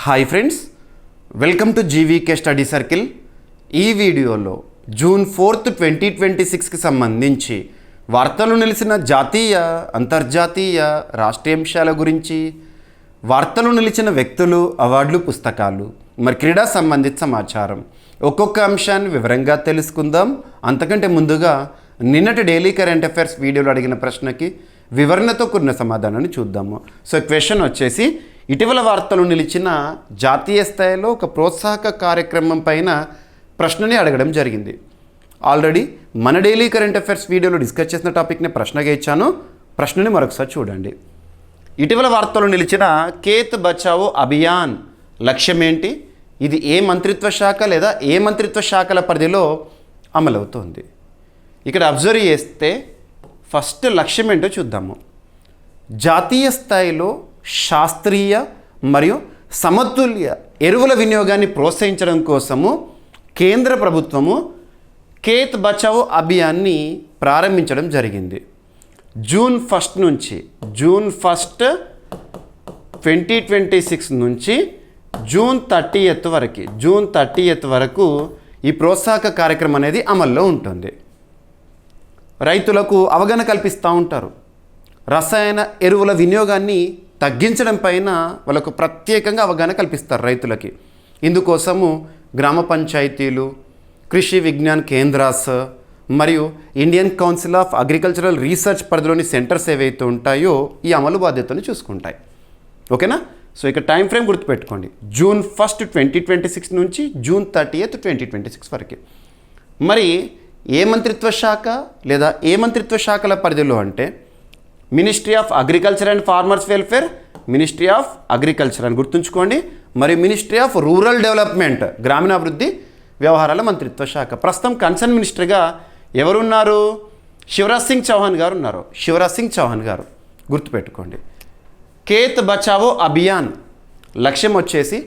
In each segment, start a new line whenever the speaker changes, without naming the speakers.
Hi friends, welcome to GVK study circle. ఈ వీడియోలో June 4, 2026కి సంబంధించి వార్తలు నిలిచిన జాతీయ, అంతర్జాతీయ, రాష్ట్రీయ అంశాల గురించి, వార్తలు నిలిచిన వ్యక్తులు, అవార్డులు, పుస్తకాలు, మరి క్రీడా సంబంధిత సమాచారం ఒక్కొక్క అంశాన్ని వివరంగా తెలుసుకుందాం. అంతకంటే ముందుగా నిన్నటి డైలీ కరెంట్ అఫైర్స్ వీడియోలో అడిగిన ప్రశ్నకి వివరణతో కూడిన సమాధానాన్ని చూద్దాము. సో క్వశ్చన్ వచ్చేసి, ఇటీవల వార్తలు నిలిచిన జాతీయ స్థాయిలో ఒక ప్రోత్సాహక కార్యక్రమం పైన ప్రశ్నని అడగడం జరిగింది. ఆల్రెడీ మన డైలీ కరెంట్ అఫైర్స్ వీడియోలో డిస్కస్ చేసిన టాపిక్ని ప్రశ్నగా ఇచ్చాను. ప్రశ్నని మరొకసారి చూడండి. ఇటీవల వార్తలు నిలిచిన ఖేత్ బచావో అభియాన్ లక్ష్యం ఏంటి? ఇది ఏ మంత్రిత్వ శాఖ లేదా ఏ మంత్రిత్వ శాఖల పరిధిలో అమలవుతోంది? ఇక్కడ అబ్జర్వ్ చేస్తే ఫస్ట్ లక్ష్యం ఏంటో చూద్దాము. జాతీయ స్థాయిలో శాస్త్రీయ మరియు సమతుల్య ఎరువుల వినియోగాన్ని ప్రోత్సహించడం కోసము కేంద్ర ప్రభుత్వము ఖేత్ బచావో అభియాన్ని ప్రారంభించడం జరిగింది. జూన్ 1 నుంచి జూన్ 1, 2026 నుంచి జూన్ 30th వరకు ఈ ప్రోత్సాహక కార్యక్రమం అనేది అమల్లో ఉంటుంది. రైతులకు అవగాహన కల్పిస్తూ ఉంటారు. రసాయన ఎరువుల వినియోగాన్ని తగ్గించడం పైన వాళ్ళకు ప్రత్యేకంగా అవగాహన కల్పిస్తారు రైతులకి. ఇందుకోసము గ్రామ పంచాయతీలు, కృషి విజ్ఞాన్ కేంద్రాస్ మరియు Indian council of agricultural research పరిధిలోని సెంటర్స్ ఏవైతే ఉంటాయో ఈ అమలు బాధ్యతను చూసుకుంటాయి. ఓకేనా? సో ఇక టైం ఫ్రేమ్ గుర్తుపెట్టుకోండి. జూన్ 1, 2026 నుంచి జూన్ 30th, 2026 వరకు. మరి ఏ మంత్రిత్వ శాఖ లేదా ఏ మంత్రిత్వ శాఖల పరిధిలో అంటే ministry of agriculture and farmers welfare, ministry of agriculture అని గుర్తుంచుకోండి. మరియు మినిస్ట్రీ ఆఫ్ రూరల్ డెవలప్మెంట్, గ్రామీణాభివృద్ధి వ్యవహారాల మంత్రిత్వ శాఖ. ప్రస్తుతం కన్సర్న్ మినిస్టర్గా ఎవరున్నారు? శివరాజ్ సింగ్ చౌహాన్ గారు ఉన్నారు. శివరాజ్ సింగ్ చౌహాన్ గారు గుర్తుపెట్టుకోండి. ఖేత్ బచావో అభియాన్ లక్ష్యం వచ్చేసి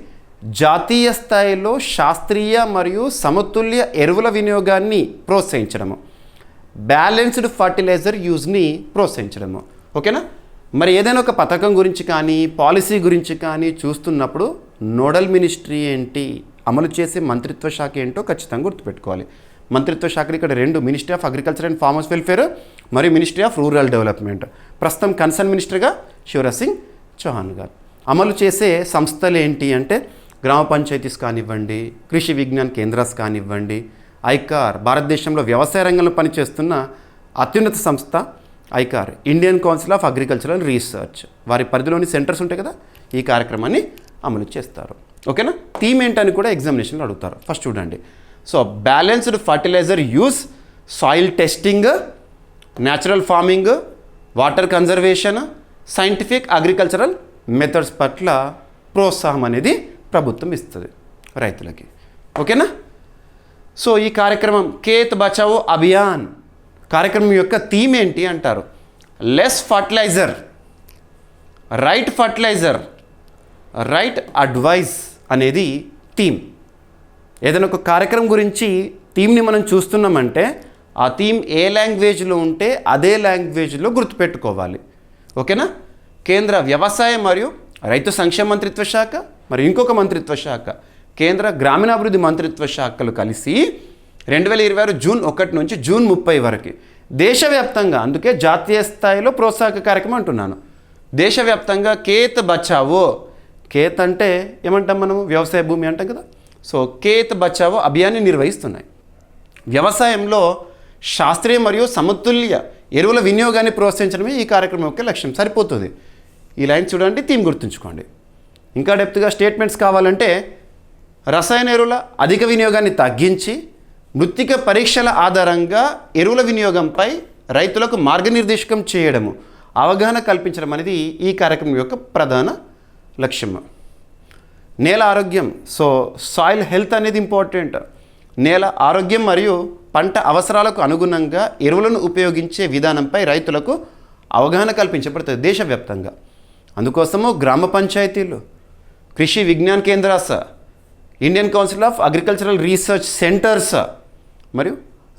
జాతీయ స్థాయిలో శాస్త్రీయ మరియు సమతుల్య ఎరువుల వినియోగాన్ని ప్రోత్సహించడము, బ్యాలెన్స్డ్ ఫర్టిలైజర్ యూజ్ని ప్రోత్సహించడము. ఓకేనా? మరి ఏదైనా ఒక పథకం గురించి కానీ పాలసీ గురించి కానీ చూస్తున్నప్పుడు నోడల్ మినిస్ట్రీ ఏంటి, అమలు చేసే మంత్రిత్వ శాఖ ఏంటో ఖచ్చితంగా గుర్తుపెట్టుకోవాలి. మంత్రిత్వ శాఖలు ఇక్కడ రెండు, ministry of agriculture and farmers welfare మరియు మినిస్ట్రీ ఆఫ్ రూరల్ డెవలప్మెంట్. ప్రస్తుతం కన్సర్న్ మినిస్టర్గా శివరాజ్ సింగ్ చౌహాన్ గారు. అమలు చేసే సంస్థలు ఏంటి అంటే గ్రామ పంచాయతీస్ కానివ్వండి, కృషి విజ్ఞాన్ కేంద్రాస్ కానివ్వండి, ఐకార్, భారతదేశంలో వ్యవసాయ రంగంలో పనిచేస్తున్న అత్యున్నత సంస్థ ICAR, Indian council of agricultural research, వారి పరిధిలోని సెంటర్స్ ఉంటాయి కదా, ఈ కార్యక్రమాన్ని అమలు చేస్తారు. ఓకేనా? థీమ్ ఏంటని కూడా ఎగ్జామినేషన్లో అడుగుతారు. ఫస్ట్ చూడండి. So balanced fertiliser use, soil testing, natural farming, water conservation, scientific agricultural methods పట్ల ప్రోత్సాహం అనేది ప్రభుత్వం ఇస్తుంది రైతులకి. ఓకేనా? సో ఈ కార్యక్రమం ఖేత్ బచావో అభియాన్ కార్యక్రమం యొక్క థీమ్ ఏంటి అంటారు? Less fertiliser, right fertiliser, right advice అనేది థీమ్. ఏదైనా ఒక కార్యక్రమం గురించి థీమ్ని మనం చూస్తున్నామంటే ఆ థీమ్ ఏ లాంగ్వేజ్లో ఉంటే అదే లాంగ్వేజ్లో గుర్తుపెట్టుకోవాలి. ఓకేనా? కేంద్ర వ్యవసాయ మరియు రైతు సంక్షేమ మంత్రిత్వ శాఖ మరి ఇంకొక మంత్రిత్వ శాఖ కేంద్ర గ్రామీణాభివృద్ధి మంత్రిత్వ శాఖలు కలిసి 2026 జూన్ 1 నుంచి జూన్ 30 వరకు దేశవ్యాప్తంగా, అందుకే జాతీయ స్థాయిలో ప్రోత్సాహక కార్యక్రమం అంటున్నాను, దేశవ్యాప్తంగా ఖేత్ బచావో, ఖేత్ అంటే ఏమంటాం మనము? వ్యవసాయ భూమి అంటాం కదా. సో ఖేత్ బచావో అభియాన్ని నిర్వహిస్తున్నాయి. వ్యవసాయంలో శాస్త్రీయ మరియు సమతుల్య ఎరువుల వినియోగాన్ని ప్రోత్సహించడమే ఈ కార్యక్రమం యొక్క లక్ష్యం. సరిపోతుంది. ఈ లైన్ చూడండి, థీమ్ గుర్తుంచుకోండి. ఇంకా డెప్త్గా స్టేట్మెంట్స్ కావాలంటే రసాయన ఎరువుల అధిక వినియోగాన్ని తగ్గించి మృత్తిక పరీక్షల ఆధారంగా ఎరువుల వినియోగంపై రైతులకు మార్గనిర్దేశకం చేయడము, అవగాహన కల్పించడం అనేది ఈ కార్యక్రమం యొక్క ప్రధాన లక్ష్యం. నేల ఆరోగ్యం, సో సాయిల్ హెల్త్ అనేది ఇంపార్టెంట్. నేల ఆరోగ్యం మరియు పంట అవసరాలకు అనుగుణంగా ఎరువులను ఉపయోగించే విధానంపై రైతులకు అవగాహన కల్పించబడుతుంది దేశవ్యాప్తంగా. అందుకోసము గ్రామ పంచాయతీలు, Krishi Vigyan Kendras, Indian council of agricultural research centres మరియు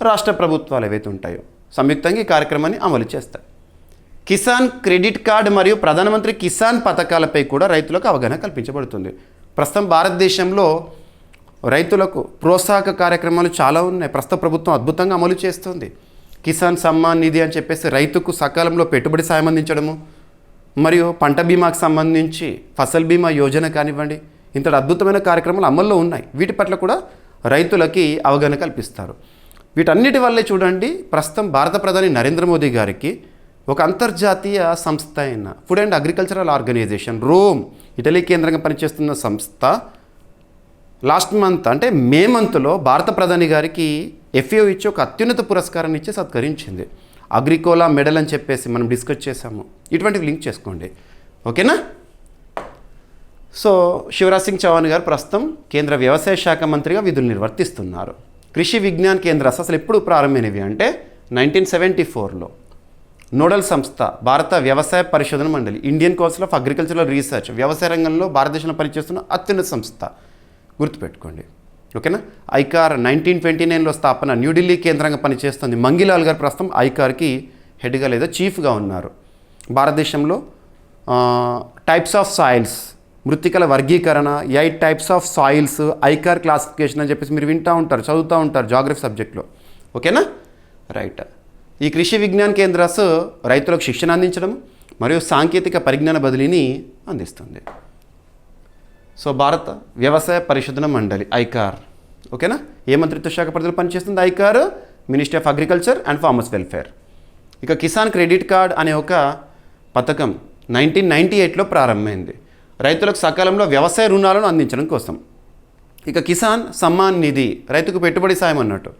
రాష్ట్ర ప్రభుత్వాలు ఏవైతే ఉంటాయో సంయుక్తంగా ఈ కార్యక్రమాన్ని అమలు చేస్తాయి. కిసాన్ క్రెడిట్ కార్డ్ మరియు ప్రధానమంత్రి కిసాన్ పథకాలపై కూడా రైతులకు అవగాహన కల్పించబడుతుంది. ప్రస్తుతం భారతదేశంలో రైతులకు ప్రోత్సాహక కార్యక్రమాలు చాలా ఉన్నాయి. ప్రస్తుత ప్రభుత్వం అద్భుతంగా అమలు చేస్తుంది. కిసాన్ సమ్మాన్ నిధి అని చెప్పేసి రైతుకు సకాలంలో పెట్టుబడి సాయం అందించడము, మరియు పంట బీమాకు సంబంధించి ఫసల్ బీమా యోజన కానివ్వండి, ఇంతటి అద్భుతమైన కార్యక్రమాలు అమల్లో ఉన్నాయి. వీటి పట్ల కూడా రైతులకి అవగాహన కల్పిస్తారు. వీటన్నిటి వల్లే చూడండి ప్రస్తుతం భారత ప్రధాని నరేంద్ర మోదీ గారికి ఒక అంతర్జాతీయ సంస్థ అయిన Food and Agricultural Organisation Rome, Italy కేంద్రంగా పనిచేస్తున్న సంస్థ లాస్ట్ మంత్ అంటే మే మంత్లో భారత ప్రధాని గారికి FAO ఇచ్చి ఒక అత్యున్నత పురస్కారాన్ని ఇచ్చి సత్కరించింది. అగ్రికోలా మెడల్ అని చెప్పేసి మనం డిస్కస్ చేసాము. ఇటువంటివి లింక్ చేసుకోండి, ఓకేనా. సో శివరాజ్ సింగ్ చౌహాన్ గారు ప్రస్తుతం కేంద్ర వ్యవసాయ శాఖ మంత్రిగా విధులు నిర్వర్తిస్తున్నారు. కృషి విజ్ఞాన్ కేంద్రాలు అసలు ఎప్పుడు ప్రారంభమైనవి అంటే 1974లో నోడల్ సంస్థ భారత వ్యవసాయ పరిశోధన మండలి, Indian council of agricultural research, వ్యవసాయ రంగంలో భారతదేశంలో పనిచేస్తున్న అత్యున్నత సంస్థ, గుర్తుపెట్టుకోండి, ఓకేనా. ఐకార్ 1929లో స్థాపన, న్యూఢిల్లీ కేంద్రంగా పనిచేస్తుంది. మంగిలాల్ గారు ప్రస్తుతం ఐకార్కి హెడ్గా లేదా చీఫ్గా ఉన్నారు. భారతదేశంలో టైప్స్ ఆఫ్ సాయిల్స్, మృత్తికల వర్గీకరణ, 8 types of soils, ICAR classification అని చెప్పేసి మీరు వింటూ ఉంటారు, చదువుతూ ఉంటారు జాగ్రఫీ సబ్జెక్ట్లో, ఓకేనా. రైట్. ఈ కృషి విజ్ఞాన్ కేంద్రాస్ రైతులకు శిక్షణ అందించడం మరియు సాంకేతిక పరిజ్ఞాన బదిలీని అందిస్తుంది. సో భారత వ్యవసాయ పరిశోధన మండలి ఐకార్, ఓకేనా. ఏ మంత్రిత్వ శాఖ పరిధిలో పనిచేస్తుంది ICAR? Ministry of agriculture and farmers welfare. ఇక కిసాన్ క్రెడిట్ కార్డ్ అనే ఒక పథకం 1998లో ప్రారంభమైంది, రైతులకు సకాలంలో వ్యవసాయ రుణాలను అందించడం కోసం. ఇక కిసాన్ సమ్మాన్ నిధి, రైతుకు పెట్టుబడి సాయం అన్నట్టు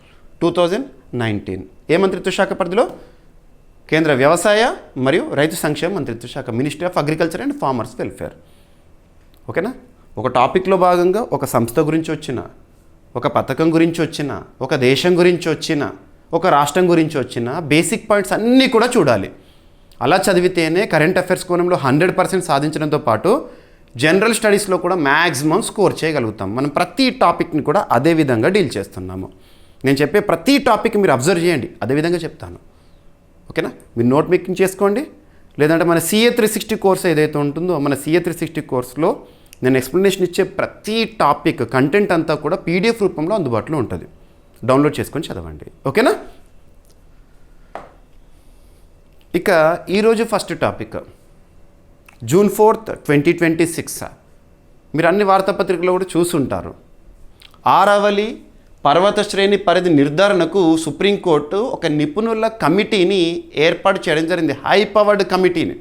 2019 ఏ మంత్రిత్వ శాఖ పరిధిలో? కేంద్ర వ్యవసాయ మరియు రైతు సంక్షేమ మంత్రిత్వ శాఖ, ministry of agriculture and farmers welfare, ఓకేనా. ఒక టాపిక్లో భాగంగా ఒక సంస్థ గురించి వచ్చిన, ఒక పథకం గురించి వచ్చిన, ఒక దేశం గురించి వచ్చిన, ఒక రాష్ట్రం గురించి వచ్చిన బేసిక్ పాయింట్స్ అన్నీ కూడా చూడాలి. అలా చదివితేనే కరెంట్ అఫైర్స్ కోణంలో 100% సాధించడంతో పాటు జనరల్ స్టడీస్లో కూడా మ్యాక్సిమం స్కోర్ చేయగలుగుతాం. మనం ప్రతి టాపిక్ని కూడా అదే విధంగా డీల్ చేస్తున్నాము. నేను చెప్పే ప్రతి టాపిక్ మీరు అబ్జర్వ్ చేయండి, అదే విధంగా చెప్తాను, ఓకేనా. మీరు నోట్ మేకింగ్ చేసుకోండి. లేదంటే మన CA 360 కోర్స్ ఏదైతే ఉంటుందో, మన CA 360 కోర్సులో నేను ఎక్స్ప్లెనేషన్ ఇచ్చే ప్రతి టాపిక్ కంటెంట్ అంతా కూడా PDF రూపంలో అందుబాటులో ఉంటుంది. డౌన్లోడ్ చేసుకొని చదవండి, ఓకేనా. ఇక ఈరోజు ఫస్ట్ టాపిక్ June 4th, 2026. మీరు అన్ని వార్తాపత్రికల్లో కూడా చూసుంటారు. ఆరావళి పర్వత శ్రేణి పరిధి నిర్ధారణకు సుప్రీంకోర్టు ఒక నిపుణుల కమిటీని ఏర్పాటు చేయడం జరిగింది, హై పవర్డ్ కమిటీని.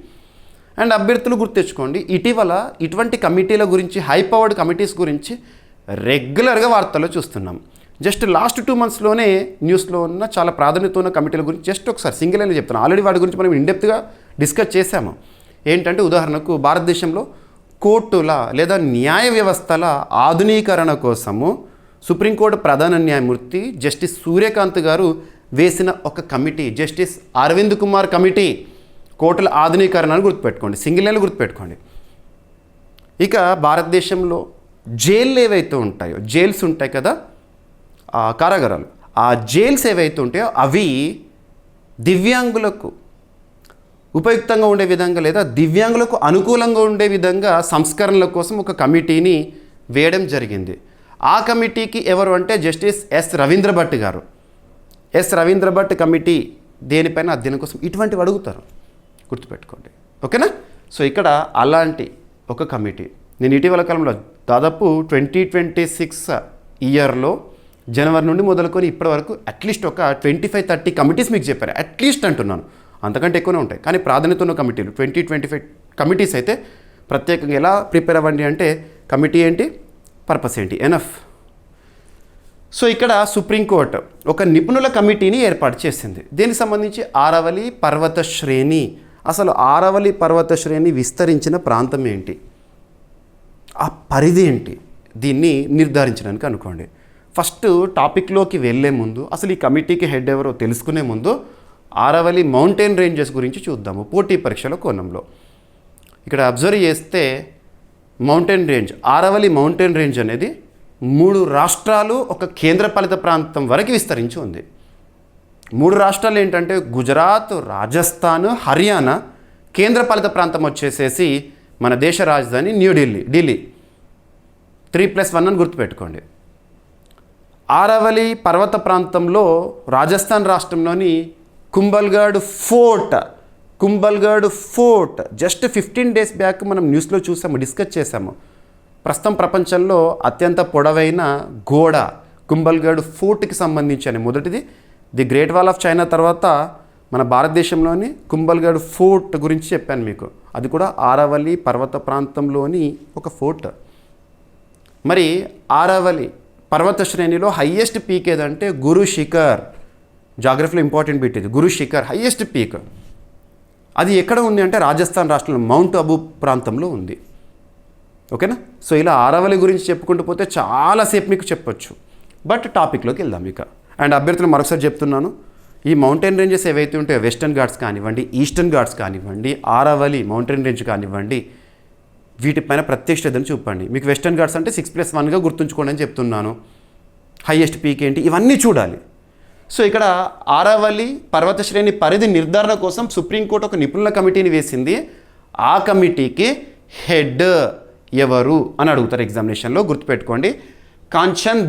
అండ్ అభ్యర్థులు గుర్తెచ్చుకోండి, ఇటీవల ఇటువంటి కమిటీల గురించి, హై పవర్డ్ కమిటీస్ గురించి రెగ్యులర్గా వార్తల్లో చూస్తున్నాం. జస్ట్ లాస్ట్ 2 monthsలోనే న్యూస్లో ఉన్న చాలా ప్రాధాన్యత ఉన్న కమిటీల గురించి జస్ట్ ఒకసారి సింగిల్ అయినా చెప్తాను. ఆల్రెడీ వాటి గురించి మనం ఇన్డెప్త్గా డిస్కస్ చేశాము. ఏంటంటే ఉదాహరణకు భారతదేశంలో కోర్టుల లేదా న్యాయ వ్యవస్థల ఆధునీకరణ కోసము సుప్రీంకోర్టు ప్రధాన న్యాయమూర్తి జస్టిస్ సూర్యకాంత్ గారు వేసిన ఒక committee, justice Arvind Kumar committee, కోర్టుల ఆధునీకరణ అని గుర్తుపెట్టుకోండి, సింగిల్ లైన్లో గుర్తుపెట్టుకోండి. ఇక భారతదేశంలో జైళ్ళు ఏవైతే ఉంటాయో, జైల్స్ ఉంటాయి కదా, కారాగారాలు, ఆ జైల్స్ ఏవైతే ఉంటాయో అవి దివ్యాంగులకు ఉపయుక్తంగా ఉండే విధంగా లేదా దివ్యాంగులకు అనుకూలంగా ఉండే విధంగా సంస్కరణల కోసం ఒక కమిటీని వేయడం జరిగింది. ఆ కమిటీకి ఎవరు అంటే జస్టిస్ రవీంద్ర భట్ గారు. రవీంద్ర భట్ కమిటీ దేనిపైన అధ్యయనం కోసం ఇటువంటివి అడుగుతారు, గుర్తుపెట్టుకోండి, ఓకేనా. సో ఇక్కడ అలాంటి ఒక కమిటీ నేను ఇటీవల కాలంలో దాదాపు 2026 ఇయర్లో జనవరి నుండి మొదలుకొని ఇప్పటి వరకు అట్లీస్ట్ ఒక 25-30 కమిటీస్ మీకు చెప్పారు. అట్లీస్ట్ అంటున్నాను, అంతకంటే ఎక్కువనే ఉంటాయి. కానీ ప్రాధాన్యత ఉన్న కమిటీలు 20-25 కమిటీస్ అయితే ప్రత్యేకంగా ఎలా ప్రిపేర్ అవ్వండి అంటే కమిటీ ఏంటి, పర్పస్ ఏంటి, ఎనఫ్. సో ఇక్కడ సుప్రీంకోర్టు ఒక నిపుణుల కమిటీని ఏర్పాటు చేసింది. దీనికి సంబంధించి ఆరావళి పర్వత శ్రేణి, అసలు ఆరావళి పర్వత శ్రేణి విస్తరించిన ప్రాంతం ఏంటి, ఆ పరిధి ఏంటి, దీన్ని నిర్ధారించడానికి అనుకోండి. ఫస్ట్ టాపిక్లోకి వెళ్ళే ముందు అసలు ఈ కమిటీకి హెడ్ ఎవరో తెలుసుకునే ముందు ఆరావళి మౌంటైన్ రేంజెస్ గురించి చూద్దాము పోటీ పరీక్షల కోణంలో. ఇక్కడ అబ్జర్వ్ చేస్తే mountain range, Aravalli mountain range అనేది 3 రాష్ట్రాలు ఒక కేంద్రపాలిత ప్రాంతం వరకు విస్తరించి ఉంది. 3 రాష్ట్రాలు ఏంటంటే గుజరాత్, రాజస్థాన్, హర్యానా. కేంద్రపాలిత ప్రాంతం వచ్చేసేసి మన దేశ రాజధాని ఢిల్లీ. 3+1 అని గుర్తుపెట్టుకోండి. ఆరావళి పర్వత ప్రాంతంలో రాజస్థాన్ రాష్ట్రంలోని కుంభల్గఢ్ ఫోర్ట్ జస్ట్ 15 డేస్ బ్యాక్ మనం న్యూస్లో చూసాము, డిస్కస్ చేసాము. ప్రస్తుతం ప్రపంచంలో అత్యంత పొడవైన గోడ కుంభల్గఢ్ ఫోర్ట్కి సంబంధించి మొదటిది the great wall of China తర్వాత మన భారతదేశంలోని కుంభల్గఢ్ ఫోర్ట్ గురించి చెప్పాను మీకు. అది కూడా ఆరావళి పర్వత ప్రాంతంలోని ఒక ఫోర్ట్. మరి ఆరావళి పర్వత శ్రేణిలో హయ్యెస్ట్ పీక్ ఏదంటే గురు శిఖర్. జాగ్రఫీలో ఇంపార్టెంట్ బిట్ ఇది. గురు శిఖర్ హయ్యెస్ట్ పీక్. అది ఎక్కడ ఉంది అంటే రాజస్థాన్ రాష్ట్రంలో మౌంట్ అబూ ప్రాంతంలో ఉంది. ఓకేనా. సో ఇలా ఆరావళి గురించి చెప్పుకుంటూ పోతే చాలాసేపు మీకు చెప్పొచ్చు. బట్ టాపిక్లోకి వెళ్దాం ఇక. అండ్ అభ్యర్థులు మరొకసారి చెప్తున్నాను, ఈ మౌంటైన్ రేంజెస్ ఏవైతే ఉంటాయో వెస్టర్న్ ఘాట్స్ కానివ్వండి, ఈస్టర్న్ ఘాట్స్ కానివ్వండి, ఆరావళి మౌంటైన్ రేంజ్ కానివ్వండి, వీటిపైన ప్రత్యేక శ్రద్ధను చూపండి. మీకు వెస్టర్న్ ఘాట్స్ అంటే 6+1గా గుర్తుంచుకోండి అని చెప్తున్నాను. హయ్యెస్ట్ పీక్ ఏంటి ఇవన్నీ చూడాలి. సో ఇక్కడ ఆరావళి పర్వత శ్రేణి పరిధి నిర్ధారణ కోసం సుప్రీంకోర్టు ఒక నిపుణుల కమిటీని వేసింది. ఆ కమిటీకి హెడ్ ఎవరు అని అడుగుతారు ఎగ్జామినేషన్లో, గుర్తుపెట్టుకోండి. కాంచన్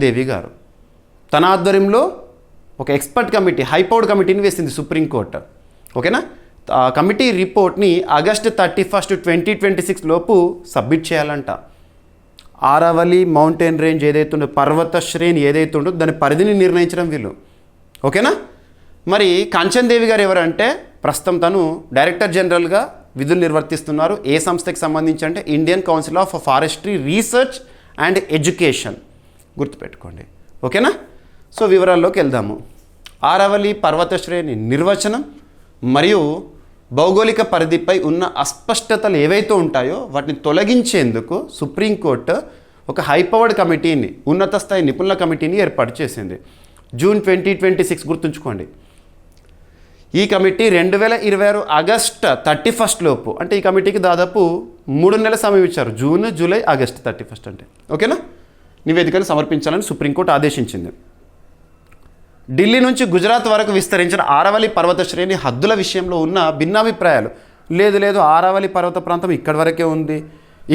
దేవి గారు. తన ఆధ్వర్యంలో ఒక ఎక్స్పర్ట్ కమిటీ, హైపవర్డ్ కమిటీని వేసింది సుప్రీంకోర్టు. ఓకేనా. ఆ కమిటీ రిపోర్ట్ని ఆగస్టు 31, 2026 లోపు సబ్మిట్ చేయాలంట. ఆరావళి మౌంటైన్ రేంజ్ ఏదైతే ఉందో, పర్వత శ్రేణి ఏదైతే ఉందో దాని పరిధిని నిర్ణయించడం వీళ్ళు. ఓకేనా. మరి కాంచన్ దేవి గారు ఎవరంటే ప్రస్తుతం తను డైరెక్టర్ జనరల్గా విధులు నిర్వర్తిస్తున్నారు. ఏ సంస్థకి సంబంధించి అంటే Indian council of forestry research and education, గుర్తుపెట్టుకోండి. ఓకేనా. సో వివరాల్లోకి వెళ్దాము. ఆరావళి పర్వత శ్రేణి నిర్వచనం మరియు భౌగోళిక పరిధిపై ఉన్న అస్పష్టతలు ఏవైతే ఉంటాయో వాటిని తొలగించేందుకు సుప్రీంకోర్టు ఒక హైపవర్డ్ కమిటీని, ఉన్నత స్థాయి నిపుణుల కమిటీని ఏర్పాటు చేసింది. జూన్ 2026 గుర్తుంచుకోండి. ఈ కమిటీ 2026 ఆగస్టు 31 లోపు, అంటే ఈ కమిటీకి దాదాపు 3 నెలల సమయం ఇచ్చారు. జూన్, జూలై, ఆగస్టు 31 అంటే. ఓకేనా. నివేదికను సమర్పించాలని సుప్రీంకోర్టు ఆదేశించింది. ఢిల్లీ నుంచి గుజరాత్ వరకు విస్తరించిన ఆరావళి పర్వత శ్రేణి హద్దుల విషయంలో ఉన్న భిన్నాభిప్రాయాలు, లేదు ఆరావళి పర్వత ప్రాంతం ఇక్కడి వరకే ఉంది,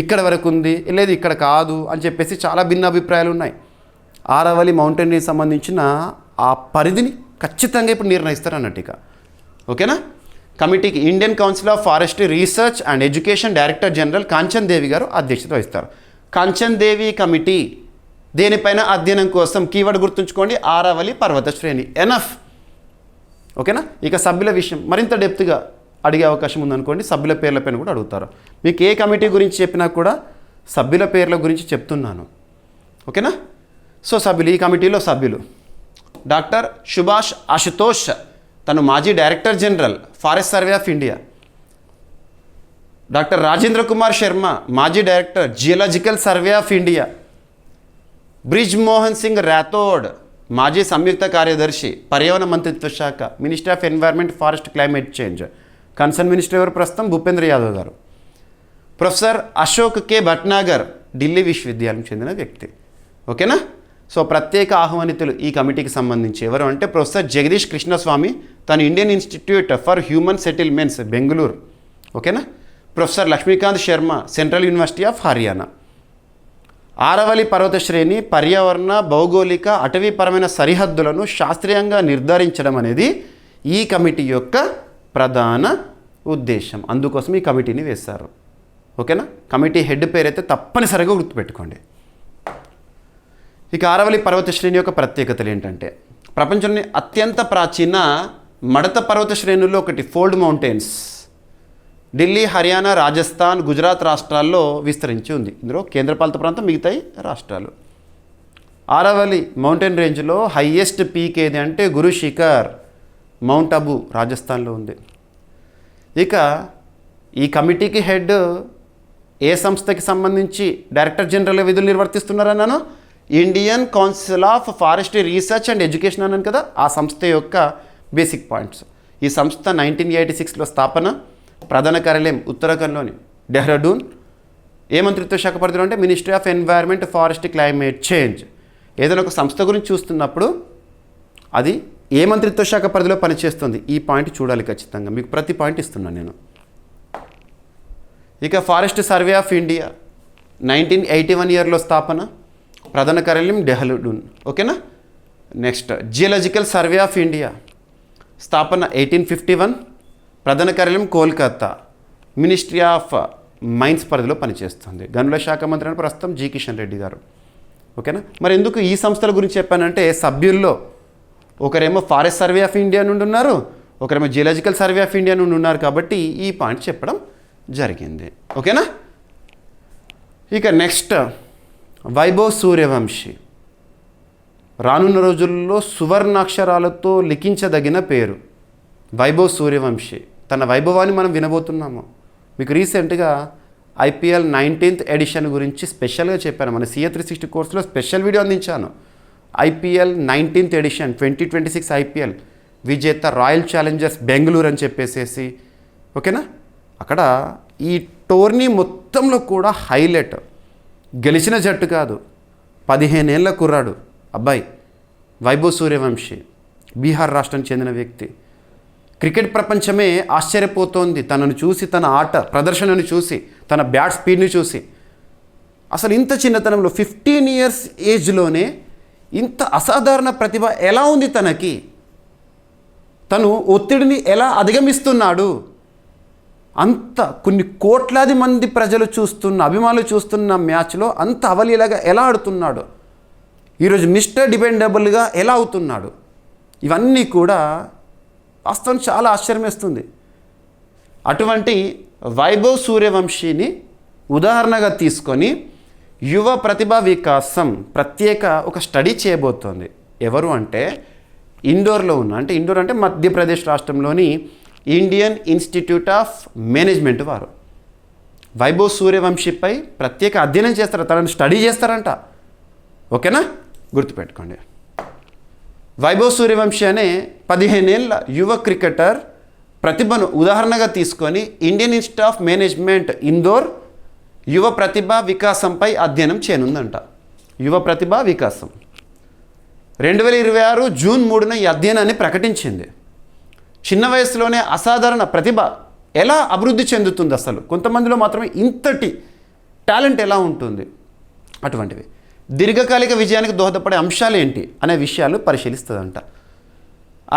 ఇక్కడ వరకు ఉంది, లేదు ఇక్కడ కాదు అని చెప్పేసి చాలా భిన్నాభిప్రాయాలు ఉన్నాయి. ఆరావళి మౌంటైన్ రేంజ్ సంబంధించిన ఆ పరిధిని ఖచ్చితంగా ఇప్పుడు నిర్ణయిస్తారు అన్నట్టుక. ఓకేనా. కమిటీకి Indian council of forestry research and education director general Kanchan Devi గారు అధ్యక్షత వహిస్తారు. కాంచన్ దేవి కమిటీ దేనిపైన అధ్యయనం కోసం, కీవర్డ్ గుర్తుంచుకోండి, ఆరావళి పర్వత శ్రేణి. ఎనఫ్. ఓకేనా. ఇక సభ్యుల విషయం మరింత డెప్త్గా అడిగే అవకాశం ఉందనుకోండి. సభ్యుల పేర్ల పైన కూడా అడుగుతారు. మీకు ఏ కమిటీ గురించి చెప్పినా కూడా సభ్యుల పేర్ల గురించి చెప్తున్నాను. ఓకేనా. సో సభ్యులు, ఈ కమిటీలో సభ్యులు డాక్టర్ సుభాష్ అశుతోష్, తను మాజీ director general forest survey of India. Doctor Rajendra Kumar Sharma, మాజీ director geological survey of India. Brij Mohan Singh Rathod, మాజీ సంయుక్త కార్యదర్శి పర్యావరణ మంత్రిత్వ శాఖ, minister of environment, forest, climate change. Concern minister ఎవరు ప్రస్తుతం? భూపేంద్ర యాదవ్ గారు. ప్రొఫెసర్ అశోక్ కే భట్నాగర్, ఢిల్లీ విశ్వవిద్యాలయం చెందిన వ్యక్తి. ఓకేనా. సో ప్రత్యేక ఆహ్వానితులు ఈ కమిటీకి సంబంధించి ఎవరు అంటే ప్రొఫెసర్ జగదీష్ కృష్ణస్వామి, తను Indian institute for human settlements, Bengaluru. ఓకేనా. Professor Laxmikant Sharma, central university of Haryana. Aravalli పర్వత శ్రేణి పర్యావరణ, భౌగోళిక, అటవీపరమైన సరిహద్దులను శాస్త్రీయంగా నిర్ధారించడం అనేది ఈ కమిటీ యొక్క ప్రధాన ఉద్దేశం. అందుకోసం ఈ కమిటీని వేశారు. ఓకేనా. కమిటీ హెడ్ పేరైతే తప్పనిసరిగా గుర్తుపెట్టుకోండి. ఇక ఆరావళి పర్వత శ్రేణి యొక్క ప్రత్యేకతలు ఏంటంటే, ప్రపంచంలోని అత్యంత ప్రాచీన మడత పర్వత శ్రేణుల్లో ఒకటి ఫోల్డ్ మౌంటైన్స్. ఢిల్లీ, హర్యానా, రాజస్థాన్, గుజరాత్ రాష్ట్రాల్లో విస్తరించి ఉంది. ఇందులో కేంద్రపాలిత ప్రాంతం మిగతాయి రాష్ట్రాలు. ఆరావళి మౌంటైన్ రేంజ్లో హయ్యెస్ట్ పీక్ ఏది అంటే గురు శిఖర్, మౌంట్ అబూ, రాజస్థాన్లో ఉంది. ఇక ఈ కమిటీకి హెడ్ ఏ సంస్థకి సంబంధించి డైరెక్టర్ జనరల్ విధులు నిర్వర్తిస్తున్నారన్నాను? Indian council of forestry research and education అన్నాను కదా, ఆ సంస్థ యొక్క బేసిక్ పాయింట్స్. ఈ సంస్థ 1986లో స్థాపన. ప్రధాన కార్యాలయం ఉత్తరాఖండ్లోని డెహ్రాడూన్. ఏ మంత్రిత్వ శాఖ పరిధిలో అంటే ministry of environment, forest, climate change. ఏదైనా ఒక సంస్థ గురించి చూస్తున్నప్పుడు అది ఏ మంత్రిత్వ శాఖ పరిధిలో పనిచేస్తుంది, ఈ పాయింట్ చూడాలి ఖచ్చితంగా. మీకు ప్రతి పాయింట్ ఇస్తున్నాను నేను. ఇక ఫారెస్ట్ సర్వే ఆఫ్ ఇండియా 1981 ఇయర్లో స్థాపన, ప్రధాన కార్యాలయం డెహ్రాడూన్. ఓకేనా. Next geological survey of India స్థాపన 1851, ప్రధాన కార్యాలయం కోల్కతా, మినిస్ట్రీ ఆఫ్ మైన్స్ పరిధిలో పనిచేస్తుంది. గనుల శాఖ మంత్రి అని ప్రస్తుతం జి కిషన్ రెడ్డి గారు. ఓకేనా. మరి ఎందుకు ఈ సంస్థల గురించి చెప్పానంటే సభ్యుల్లో ఒకరేమో ఫారెస్ట్ సర్వే ఆఫ్ ఇండియా నుండి ఉన్నారు, ఒకరేమో జియోలాజికల్ సర్వే ఆఫ్ ఇండియా నుండి ఉన్నారు, కాబట్టి ఈ పాయింట్ చెప్పడం జరిగింది. ఓకేనా. ఇక నెక్స్ట్ వైభవ్ సూర్యవంశీ రానున్న రోజుల్లో సువర్ణాక్షరాలతో లిఖించదగిన పేరు వైభవ్ సూర్యవంశీ. తన వైభవాన్ని మనం వినబోతున్నాము. మీకు రీసెంట్గా IPL 19th ఎడిషన్ గురించి స్పెషల్గా చెప్పాను. మన CA 360 కోర్సులో స్పెషల్ వీడియో అందించాను. IPL 19th ఎడిషన్ 2026 IPL విజేత రాయల్ ఛాలెంజర్స్ బెంగళూరు అని చెప్పేసేసి. ఓకేనా. అక్కడ ఈ టోర్నీ మొత్తంలో కూడా హైలైట్ గెలిచిన జట్టు కాదు, 15 ఏళ్ళ కుర్రాడు అబ్బాయి వైభవ్ సూర్యవంశీ, బీహార్ రాష్ట్రానికి చెందిన వ్యక్తి. క్రికెట్ ప్రపంచమే ఆశ్చర్యపోతోంది తనను చూసి, తన ఆట ప్రదర్శనను చూసి, తన బ్యాట్ స్పీడ్ని చూసి. అసలు ఇంత చిన్నతనంలో 15 ఇయర్స్ ఏజ్లోనే ఇంత అసాధారణ ప్రతిభ ఎలా ఉంది తనకి? తను ఒత్తిడిని ఎలా అధిగమిస్తున్నాడు? అంత కొన్ని కోట్లాది మంది ప్రజలు చూస్తున్న, అభిమానులు చూస్తున్న మ్యాచ్లో అంత అవలీలగా ఎలా ఆడుతున్నాడు? ఈరోజు మిస్టర్ డిపెండబుల్గా ఎలా అవుతున్నాడు? ఇవన్నీ కూడా వాస్తవం చాలా ఆశ్చర్యం వేస్తుంది. అటువంటి వైభవ్ సూర్యవంశీని ఉదాహరణగా తీసుకొని యువ ప్రతిభా వికాసం ప్రత్యేక ఒక స్టడీ చేయబోతోంది. ఎవరు అంటే ఇండోర్లో ఉన్న, అంటే ఇండోర్ అంటే మధ్యప్రదేశ్ రాష్ట్రంలోని ఇండియన్ ఇన్స్టిట్యూట్ ఆఫ్ మేనేజ్మెంట్ వారు వైభవ్ సూర్యవంశీపై ప్రత్యేక అధ్యయనం చేస్తారు, తనని స్టడీ చేస్తారంట. ఓకేనా, గుర్తుపెట్టుకోండి. వైభవ్ సూర్యవంశీ అనే 15 ఏళ్ళ యువ క్రికెటర్ ప్రతిభను ఉదాహరణగా తీసుకొని Indian institute of management Indore యువ ప్రతిభా వికాసంపై అధ్యయనం చేయనుందంట. యువ ప్రతిభా వికాసం 2026 జూన్ 3న ఈ అధ్యయనాన్ని ప్రకటించింది. చిన్న వయసులోనే అసాధారణ ప్రతిభ ఎలా అభివృద్ధి చెందుతుంది? అసలు కొంతమందిలో మాత్రమే ఇంతటి టాలెంట్ ఎలా ఉంటుంది? అటువంటివి దీర్ఘకాలిక విజయానికి దోహదపడే అంశాలు ఏంటి అనే విషయాలు పరిశీలిస్తుందంట.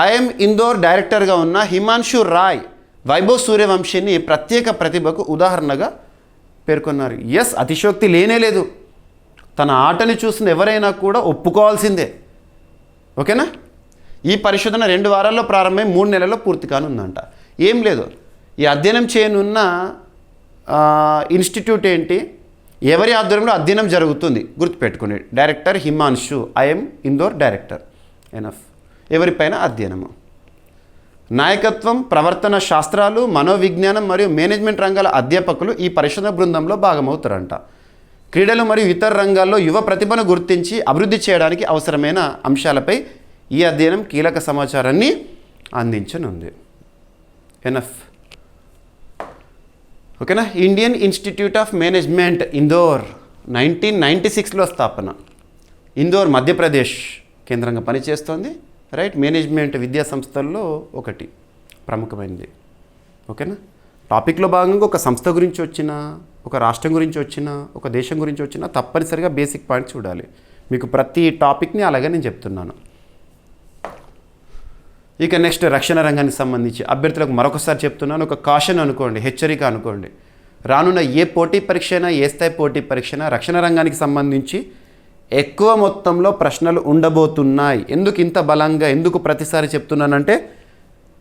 ఐఎమ్ ఇందోర్ డైరెక్టర్గా ఉన్న హిమాన్షు రాయ్ వైభవ్ సూర్యవంశీని ప్రత్యేక ప్రతిభకు ఉదాహరణగా పేర్కొన్నారు. ఎస్, అతిశయోక్తి లేనే లేదు. తన ఆటని చూసిన ఎవరైనా కూడా ఒప్పుకోవాల్సిందే. ఓకేనా. ఈ పరిశోధన 2 వారాల్లో ప్రారంభమై 3 నెలల్లో పూర్తి కానుందంట. ఏం లేదు, ఈ అధ్యయనం చేయనున్న ఇన్స్టిట్యూట్ ఏంటి, ఎవరి ఆధ్వర్యంలో అధ్యయనం జరుగుతుంది గుర్తుపెట్టుకోండి. Director Himanshu, IM Indore director. Enough. ఎవరిపైన అధ్యయనము? నాయకత్వం, ప్రవర్తన శాస్త్రాలు, మనోవిజ్ఞానం మరియు మేనేజ్మెంట్ రంగాల అధ్యాపకులు ఈ పరిశోధన బృందంలో భాగమవుతారంట. క్రీడలు మరియు ఇతర రంగాల్లో యువ ప్రతిభను గుర్తించి అభివృద్ధి చేయడానికి అవసరమైన అంశాలపై ఈ అధ్యయనం కీలక సమాచారాన్ని అందించనుంది. ఎనఫ్. ఓకేనా. Indian institute of management Indore 1996లో స్థాపన. ఇందోర్ మధ్యప్రదేశ్ కేంద్రంగా పనిచేస్తోంది. రైట్. మేనేజ్మెంట్ విద్యా సంస్థల్లో ఒకటి ప్రముఖమైనది. ఓకేనా. టాపిక్లో భాగంగా ఒక సంస్థ గురించి వచ్చినా, ఒక రాష్ట్రం గురించి వచ్చినా, ఒక దేశం గురించి వచ్చినా తప్పనిసరిగా బేసిక్ పాయింట్స్ చూడాలి. మీకు ప్రతి టాపిక్ని అలాగే నేను చెప్తున్నాను. ఇక నెక్స్ట్ రక్షణ రంగానికి సంబంధించి అభ్యర్థులకు మరొకసారి చెప్తున్నాను, ఒక కాషన్ అనుకోండి, హెచ్చరిక అనుకోండి. రానున్న ఏ పోటీ పరీక్ష అయినా, ఏ స్థాయి పోటీ పరీక్ష అయినా రక్షణ రంగానికి సంబంధించి ఎక్కువ మొత్తంలో ప్రశ్నలు ఉండబోతున్నాయి. ఎందుకు ఇంత బలంగా, ఎందుకు ప్రతిసారి చెప్తున్నానంటే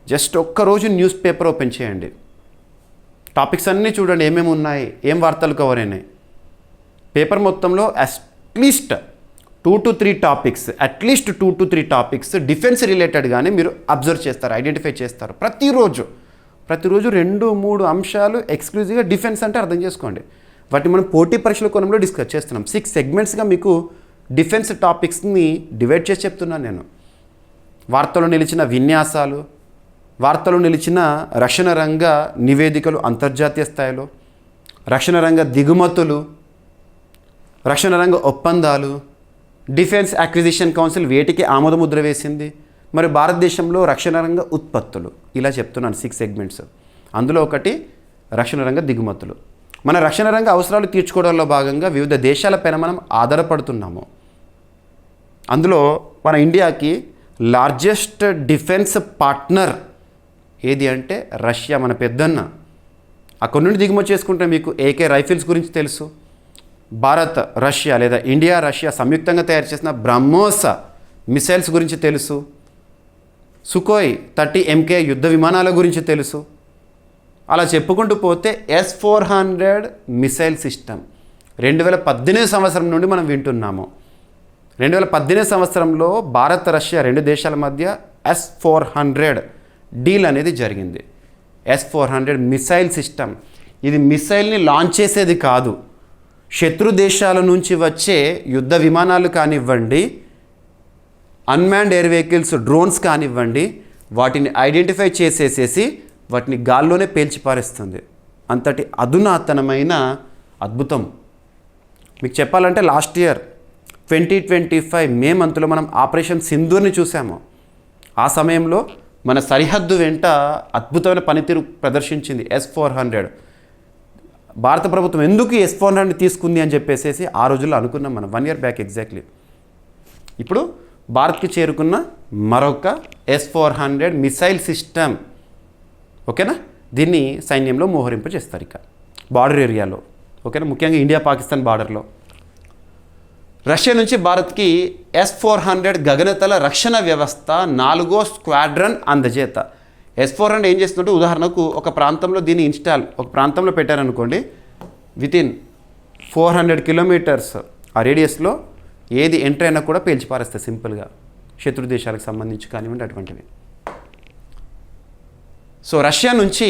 జస్ట్ ఒక్కరోజు న్యూస్ పేపర్ ఓపెన్ చేయండి, టాపిక్స్ అన్నీ చూడండి, ఏమేమి ఉన్నాయి, ఏం వార్తలు కవర్ అయినాయి. పేపర్ మొత్తంలో at least 2 to 3 topics, at least 2 to 3 topics defence రిలేటెడ్గానే మీరు అబ్జర్వ్ చేస్తారు, ఐడెంటిఫై చేస్తారు. ప్రతిరోజు 2-3 అంశాలు ఎక్స్క్లూజివ్గా డిఫెన్స్ అంటే అర్థం చేసుకోండి. వాటిని మనం పోటీ పరీక్షల కోణంలో డిస్కస్ చేస్తున్నాం. 6 సెగ్మెంట్స్గా మీకు డిఫెన్స్ టాపిక్స్ని డివైడ్ చేసి చెప్తున్నాను నేను. వార్తలో నిలిచిన విన్యాసాలు, వార్తలో నిలిచిన రక్షణ రంగ నివేదికలు అంతర్జాతీయ స్థాయిలో, రక్షణ రంగ దిగుమతులు, రక్షణ రంగ ఒప్పందాలు, డిఫెన్స్ అక్విజిషన్ కౌన్సిల్ వేటికి ఆమోదముద్ర వేసింది, మరి భారతదేశంలో రక్షణ రంగ ఉత్పత్తులు, ఇలా చెప్తున్నాను 6 సెగ్మెంట్స్. అందులో ఒకటి రక్షణ రంగ దిగుమతులు. మన రక్షణ రంగ అవసరాలు తీర్చుకోవడంలో భాగంగా వివిధ దేశాలపైన మనం ఆధారపడుతున్నాము. అందులో మన ఇండియాకి లార్జెస్ట్ డిఫెన్స్ పార్ట్నర్ ఏది అంటే రష్యా, మన పెద్దన్న. అక్కడి నుండి దిగుమతి చేసుకుంటే మీకు ఏకే రైఫిల్స్ గురించి తెలుసు. భారత్ రష్యా లేదా ఇండియా రష్యా సంయుక్తంగా తయారు చేసిన బ్రహ్మోస్ మిసైల్స్ గురించి తెలుసు. సుకోయ్ 30 MK యుద్ధ విమానాల గురించి తెలుసు. అలా చెప్పుకుంటూ పోతే S-400 మిసైల్ సిస్టమ్ 2018 సంవత్సరం నుండి మనం వింటున్నాము. 2018 సంవత్సరంలో భారత్ రష్యా రెండు దేశాల మధ్య S-400 డీల్ అనేది జరిగింది. S-400 missile system. ఇది మిసైల్ని లాంచ్ చేసేది కాదు, శత్రు దేశాల నుంచి వచ్చే యుద్ధ విమానాలు కానివ్వండి, అన్మాన్డ్ ఎయిర్ వెహికల్స్ డ్రోన్స్ కానివ్వండి, వాటిని ఐడెంటిఫై చేసేసేసి వాటిని గాల్లోనే పేల్చిపారేస్తుంది. అంతటి అధునాతనమైన అద్భుతం. మీకు చెప్పాలంటే లాస్ట్ ఇయర్ 2025 మే మంత్లో మనం ఆపరేషన్ సింధూర్ని చూసాము. ఆ సమయంలో మన సరిహద్దు వెంట అద్భుతమైన పనితీరు ప్రదర్శించింది S-400. భారత ప్రభుత్వం ఎందుకు S-400 తీసుకుంది అని చెప్పేసి ఆ రోజుల్లో అనుకున్నాం మనం, 1 year బ్యాక్ ఎగ్జాక్ట్లీ. ఇప్పుడు భారత్కి చేరుకున్న మరొక S-400 మిసైల్ సిస్టమ్. ఓకేనా, దీన్ని సైన్యంలో మోహరింపు చేస్తారు ఇక బార్డర్ ఏరియాలో. ఓకేనా, ముఖ్యంగా ఇండియా పాకిస్తాన్ బార్డర్లో. రష్యా నుంచి భారత్కి S-400 గగనతల రక్షణ వ్యవస్థ 4వ స్క్వాడ్రన్ అందజేత. S-400 ఏం చేస్తుందంటే, ఉదాహరణకు ఒక ప్రాంతంలో దీన్ని ఒక ప్రాంతంలో పెట్టారనుకోండి, వితిన్ 400 కిలోమీటర్స్ ఆ రేడియస్లో ఏది ఎంటర్ అయినా కూడా పేల్చిపారేస్తాయి సింపుల్గా, శత్రు దేశాలకు సంబంధించి కానివ్వండి అటువంటివి. సో రష్యా నుంచి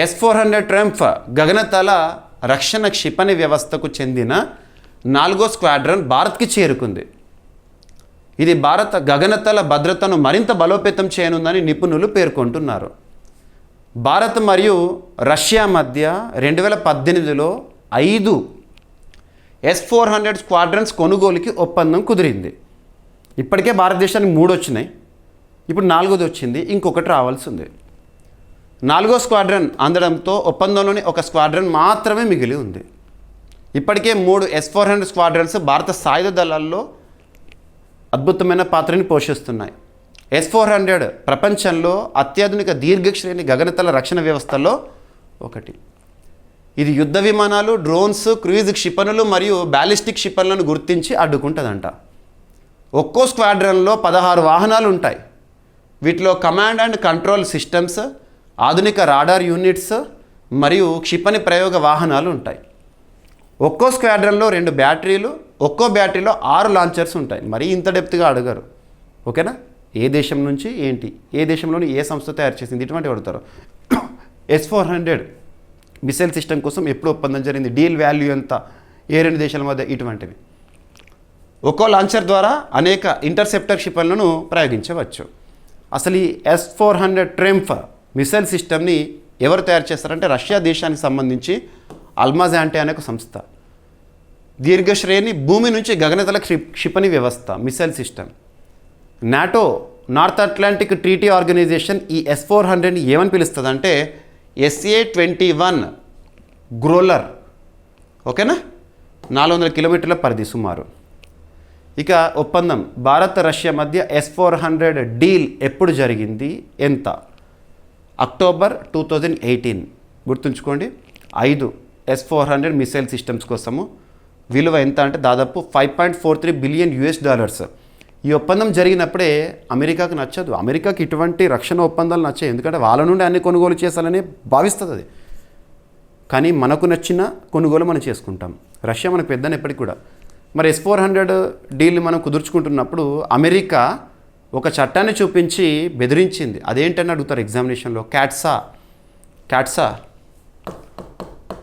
S-400 ట్రంప్ గగనతల రక్షణ క్షిపణి వ్యవస్థకు చెందిన 4వ స్క్వాడ్రన్ భారత్కి చేరుకుంది. ఇది భారత గగనతల భద్రతను మరింత బలోపేతం చేయనుందని నిపుణులు పేర్కొంటున్నారు. భారత్ మరియు రష్యా మధ్య 2018లో 5 S-400 స్క్వాడ్రన్స్ కొనుగోలుకి ఒప్పందం కుదిరింది. ఇప్పటికే భారతదేశానికి 3 వచ్చినాయి, ఇప్పుడు 4వది వచ్చింది, ఇంకొకటి రావాల్సి ఉంది. 4వ స్క్వాడ్రన్ అందడంతో ఒప్పందంలోని ఒక స్క్వాడ్రన్ మాత్రమే మిగిలి ఉంది. ఇప్పటికే 3 S-400 స్క్వాడ్రన్స్ భారత సాయుధ దళాల్లో అద్భుతమైన పాత్రని పోషిస్తున్నాయి. S-400 ప్రపంచంలో అత్యాధునిక దీర్ఘశ్రేణి గగనతల రక్షణ వ్యవస్థలో ఒకటి. ఇది యుద్ధ విమానాలు, డ్రోన్స్, క్రూయిజ్ క్షిపణులు మరియు బ్యాలిస్టిక్ క్షిపణులను గుర్తించి అడ్డుకుంటుందంట. ఒక్కో స్క్వాడ్రన్లో 16 వాహనాలు ఉంటాయి. వీటిలో కమాండ్ అండ్ కంట్రోల్ సిస్టమ్స్, ఆధునిక రాడార్ యూనిట్స్ మరియు క్షిపణి ప్రయోగ వాహనాలు ఉంటాయి. ఒక్కో స్క్వాడ్రన్లో 2 బ్యాటరీలు, ఒక్కో బ్యాటరీలో 6 లాంచర్స్ ఉంటాయి. మరీ ఇంత డెప్త్గా అడగరు. ఓకేనా, ఏ దేశం నుంచి ఏంటి, ఏ దేశంలోని ఏ సంస్థ తయారు చేసింది, ఇటువంటి అడుగుతారు. S-400 మిసైల్ సిస్టమ్ కోసం ఎప్పుడు ఒప్పందం జరిగింది, డీల్ వాల్యూ ఎంత, ఏ 2 దేశాల మధ్య, ఇటువంటివి. ఒక్కో లాంచర్ ద్వారా అనేక ఇంటర్సెప్టర్ క్షిపణులను ప్రయోగించవచ్చు. అసలు ఈ S-400 ట్రంప్ మిసైల్ సిస్టమ్ని ఎవరు తయారు చేస్తారంటే, రష్యా దేశానికి సంబంధించి అల్మాజాంటే అనే ఒక సంస్థ. దీర్ఘశ్రేణి భూమి నుంచి గగనతల క్షిపణి వ్యవస్థ missile system. NATO, North Atlantic Treaty Organisation ఈ S-400ని ఏమని పిలుస్తుందంటే SA-21 గ్రోలర్. ఓకేనా, 400 కిలోమీటర్ల పరిధి సుమారు. ఇక ఒప్పందం భారత్ రష్యా మధ్య S-400 డీల్ ఎప్పుడు జరిగింది, ఎంత? అక్టోబర్ 2018. గుర్తుంచుకోండి, 5 S-400 మిసైల్ సిస్టమ్స్ కోసము విలువ ఎంత అంటే దాదాపు $5.43 బిలియన్. ఈ ఒప్పందం జరిగినప్పుడే అమెరికాకు నచ్చదు. అమెరికాకి ఇటువంటి రక్షణ ఒప్పందాలు నచ్చాయి, ఎందుకంటే వాళ్ళ నుండి అన్ని కొనుగోలు చేయాలని భావిస్తుంది అది. కానీ మనకు నచ్చిన కొనుగోలు మనం చేసుకుంటాం. రష్యా మనకు పెద్దని ఎప్పటికి కూడా. మరి S-400 డీల్ మనం కుదుర్చుకుంటున్నప్పుడు అమెరికా ఒక చట్టాన్ని చూపించి బెదిరించింది. అదేంటని అడుగుతారు ఎగ్జామినేషన్లో.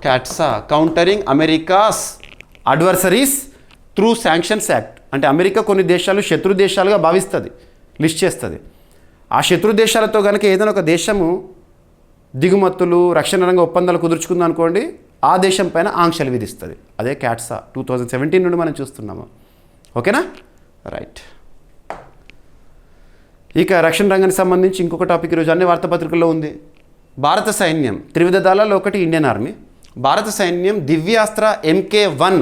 CAATSA countering America's adversaries through sanctions act. అంటే అమెరికా కొన్ని దేశాలు శత్రు దేశాలుగా భావిస్తుంది, లిస్ట్ చేస్తుంది. ఆ శత్రు దేశాలతో కనుక ఏదైనా ఒక దేశము దిగుమతులు, రక్షణ రంగ ఒప్పందాలు కుదుర్చుకుందాం అనుకోండి, ఆ దేశం పైన ఆంక్షలు విధిస్తుంది. అదే క్యాట్సా 2017 నుండి మనం చూస్తున్నాము. ఓకేనా, రైట్. ఇక రక్షణ రంగానికి సంబంధించి ఇంకొక టాపిక్ ఈరోజు అన్ని వార్తాపత్రికల్లో ఉంది. భారత సైన్యం త్రివిధ దళాల్లో ఒకటి ఇండియన్ ఆర్మీ, భారత సైన్యం దివ్యాస్త్ర MK1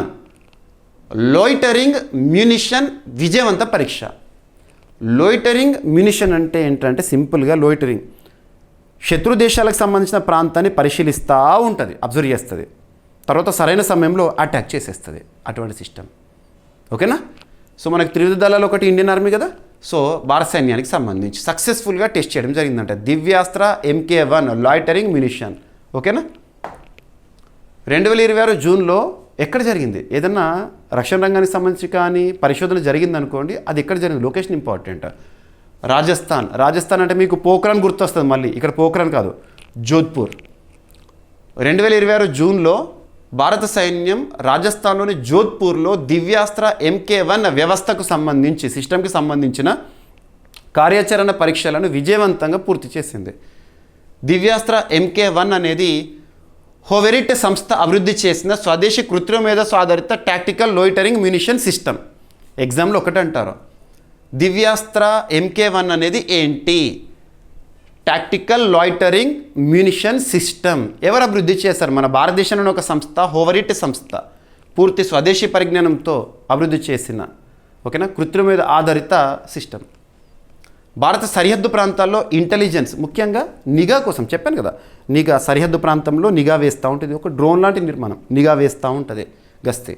లోయిటరింగ్ మ్యూనిషన్ విజయవంత పరీక్ష. లోయిటరింగ్ మ్యూనిషన్ అంటే ఏంటంటే సింపుల్గా లోయిటరింగ్ శత్రు దేశాలకు సంబంధించిన ప్రాంతాన్ని పరిశీలిస్తూ ఉంటుంది, అబ్జర్వ్ చేస్తుంది, తర్వాత సరైన సమయంలో అటాక్ చేసేస్తుంది, అటువంటి సిస్టమ్. ఓకేనా? సో మనకు త్రివిధ దళాలు ఒకటి ఇండియన్ ఆర్మీ కదా, సో భారత సైన్యానికి సంబంధించి సక్సెస్ఫుల్గా టెస్ట్ చేయడం జరిగిందంట దివ్యాస్త్ర MK1 లాయిటరింగ్ మ్యూనిషన్. ఓకేనా? 2026 జూన్లో ఎక్కడ జరిగింది? ఏదన్నా రక్షణ రంగానికి సంబంధించి కానీ పరిశోధన జరిగింది అనుకోండి, అది ఎక్కడ జరిగింది? Location important. రాజస్థాన్ అంటే మీకు పోఖ్రాన్ గుర్తొస్తుంది, మళ్ళీ ఇక్కడ పోఖ్రాన్ కాదు, జోధ్పూర్. 2026 జూన్లో భారత సైన్యం రాజస్థాన్లోని జోధ్పూర్లో దివ్యాస్త్ర MK1 వ్యవస్థకు సంబంధించి సిస్టమ్కి సంబంధించిన కార్యాచరణ పరీక్షలను విజయవంతంగా పూర్తి చేసింది. దివ్యాస్త్ర MK1 అనేది హోవెరిట్ సంస్థ అభివృద్ధి చేసిన స్వదేశీ కృత్రిమ మేధస్సు ఆధారిత టాక్టికల్ లోయిటరింగ్ మ్యూనిషన్ సిస్టమ్. ఎగ్జామ్లో ఒకటి అంటారు, దివ్యాస్త్ర MK1 అనేది ఏంటి? Tactical loitering munition system. ఎవరు అభివృద్ధి చేశారు? మన భారతదేశంలోని ఒక సంస్థ, హోవరిట్ సంస్థ, పూర్తి స్వదేశీ పరిజ్ఞానంతో అభివృద్ధి చేసిన ఓకేనా కృత్రిమ మీద ఆధారిత సిస్టమ్. భారత సరిహద్దు ప్రాంతాల్లో ఇంటెలిజెన్స్, ముఖ్యంగా నిఘా కోసం చెప్పాను కదా, నిఘా సరిహద్దు ప్రాంతంలో నిఘా వేస్తూ ఉంటుంది, ఒక డ్రోన్ లాంటి నిర్మాణం నిఘా వేస్తూ ఉంటుంది, గస్తీ.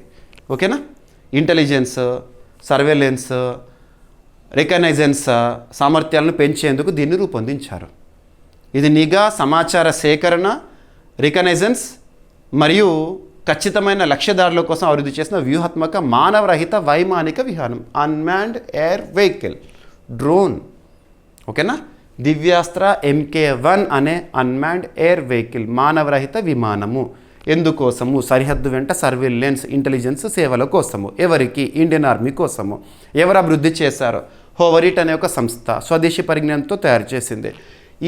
ఓకేనా? ఇంటెలిజెన్స్, సర్వేలెన్స్, రికగ్నైజెన్స్ సామర్థ్యాలను పెంచేందుకు దీన్ని రూపొందించారు. ఇది నిఘా, సమాచార సేకరణ, రికగ్నైజెన్స్ మరియు ఖచ్చితమైన లక్ష్యదారుల కోసం అభివృద్ధి చేసిన వ్యూహాత్మక మానవరహిత వైమానిక విహారం, అన్మాన్డ్ ఎయిర్ వెహికల్, డ్రోన్. ఓకేనా? దివ్యాస్త్ర MK1 అనే అన్మాన్డ్ ఎయిర్ వెహికల్, మానవరహిత విమానము. ఎందుకోసము? సరిహద్దు వెంట సర్వేలెన్స్, ఇంటెలిజెన్స్ సేవల కోసము. ఎవరికి? ఇండియన్ ఆర్మీ కోసము. ఎవరు అభివృద్ధి చేశారు? హోవరిట్ అనే ఒక సంస్థ స్వదేశీ పరిజ్ఞానంతో తయారు చేసింది.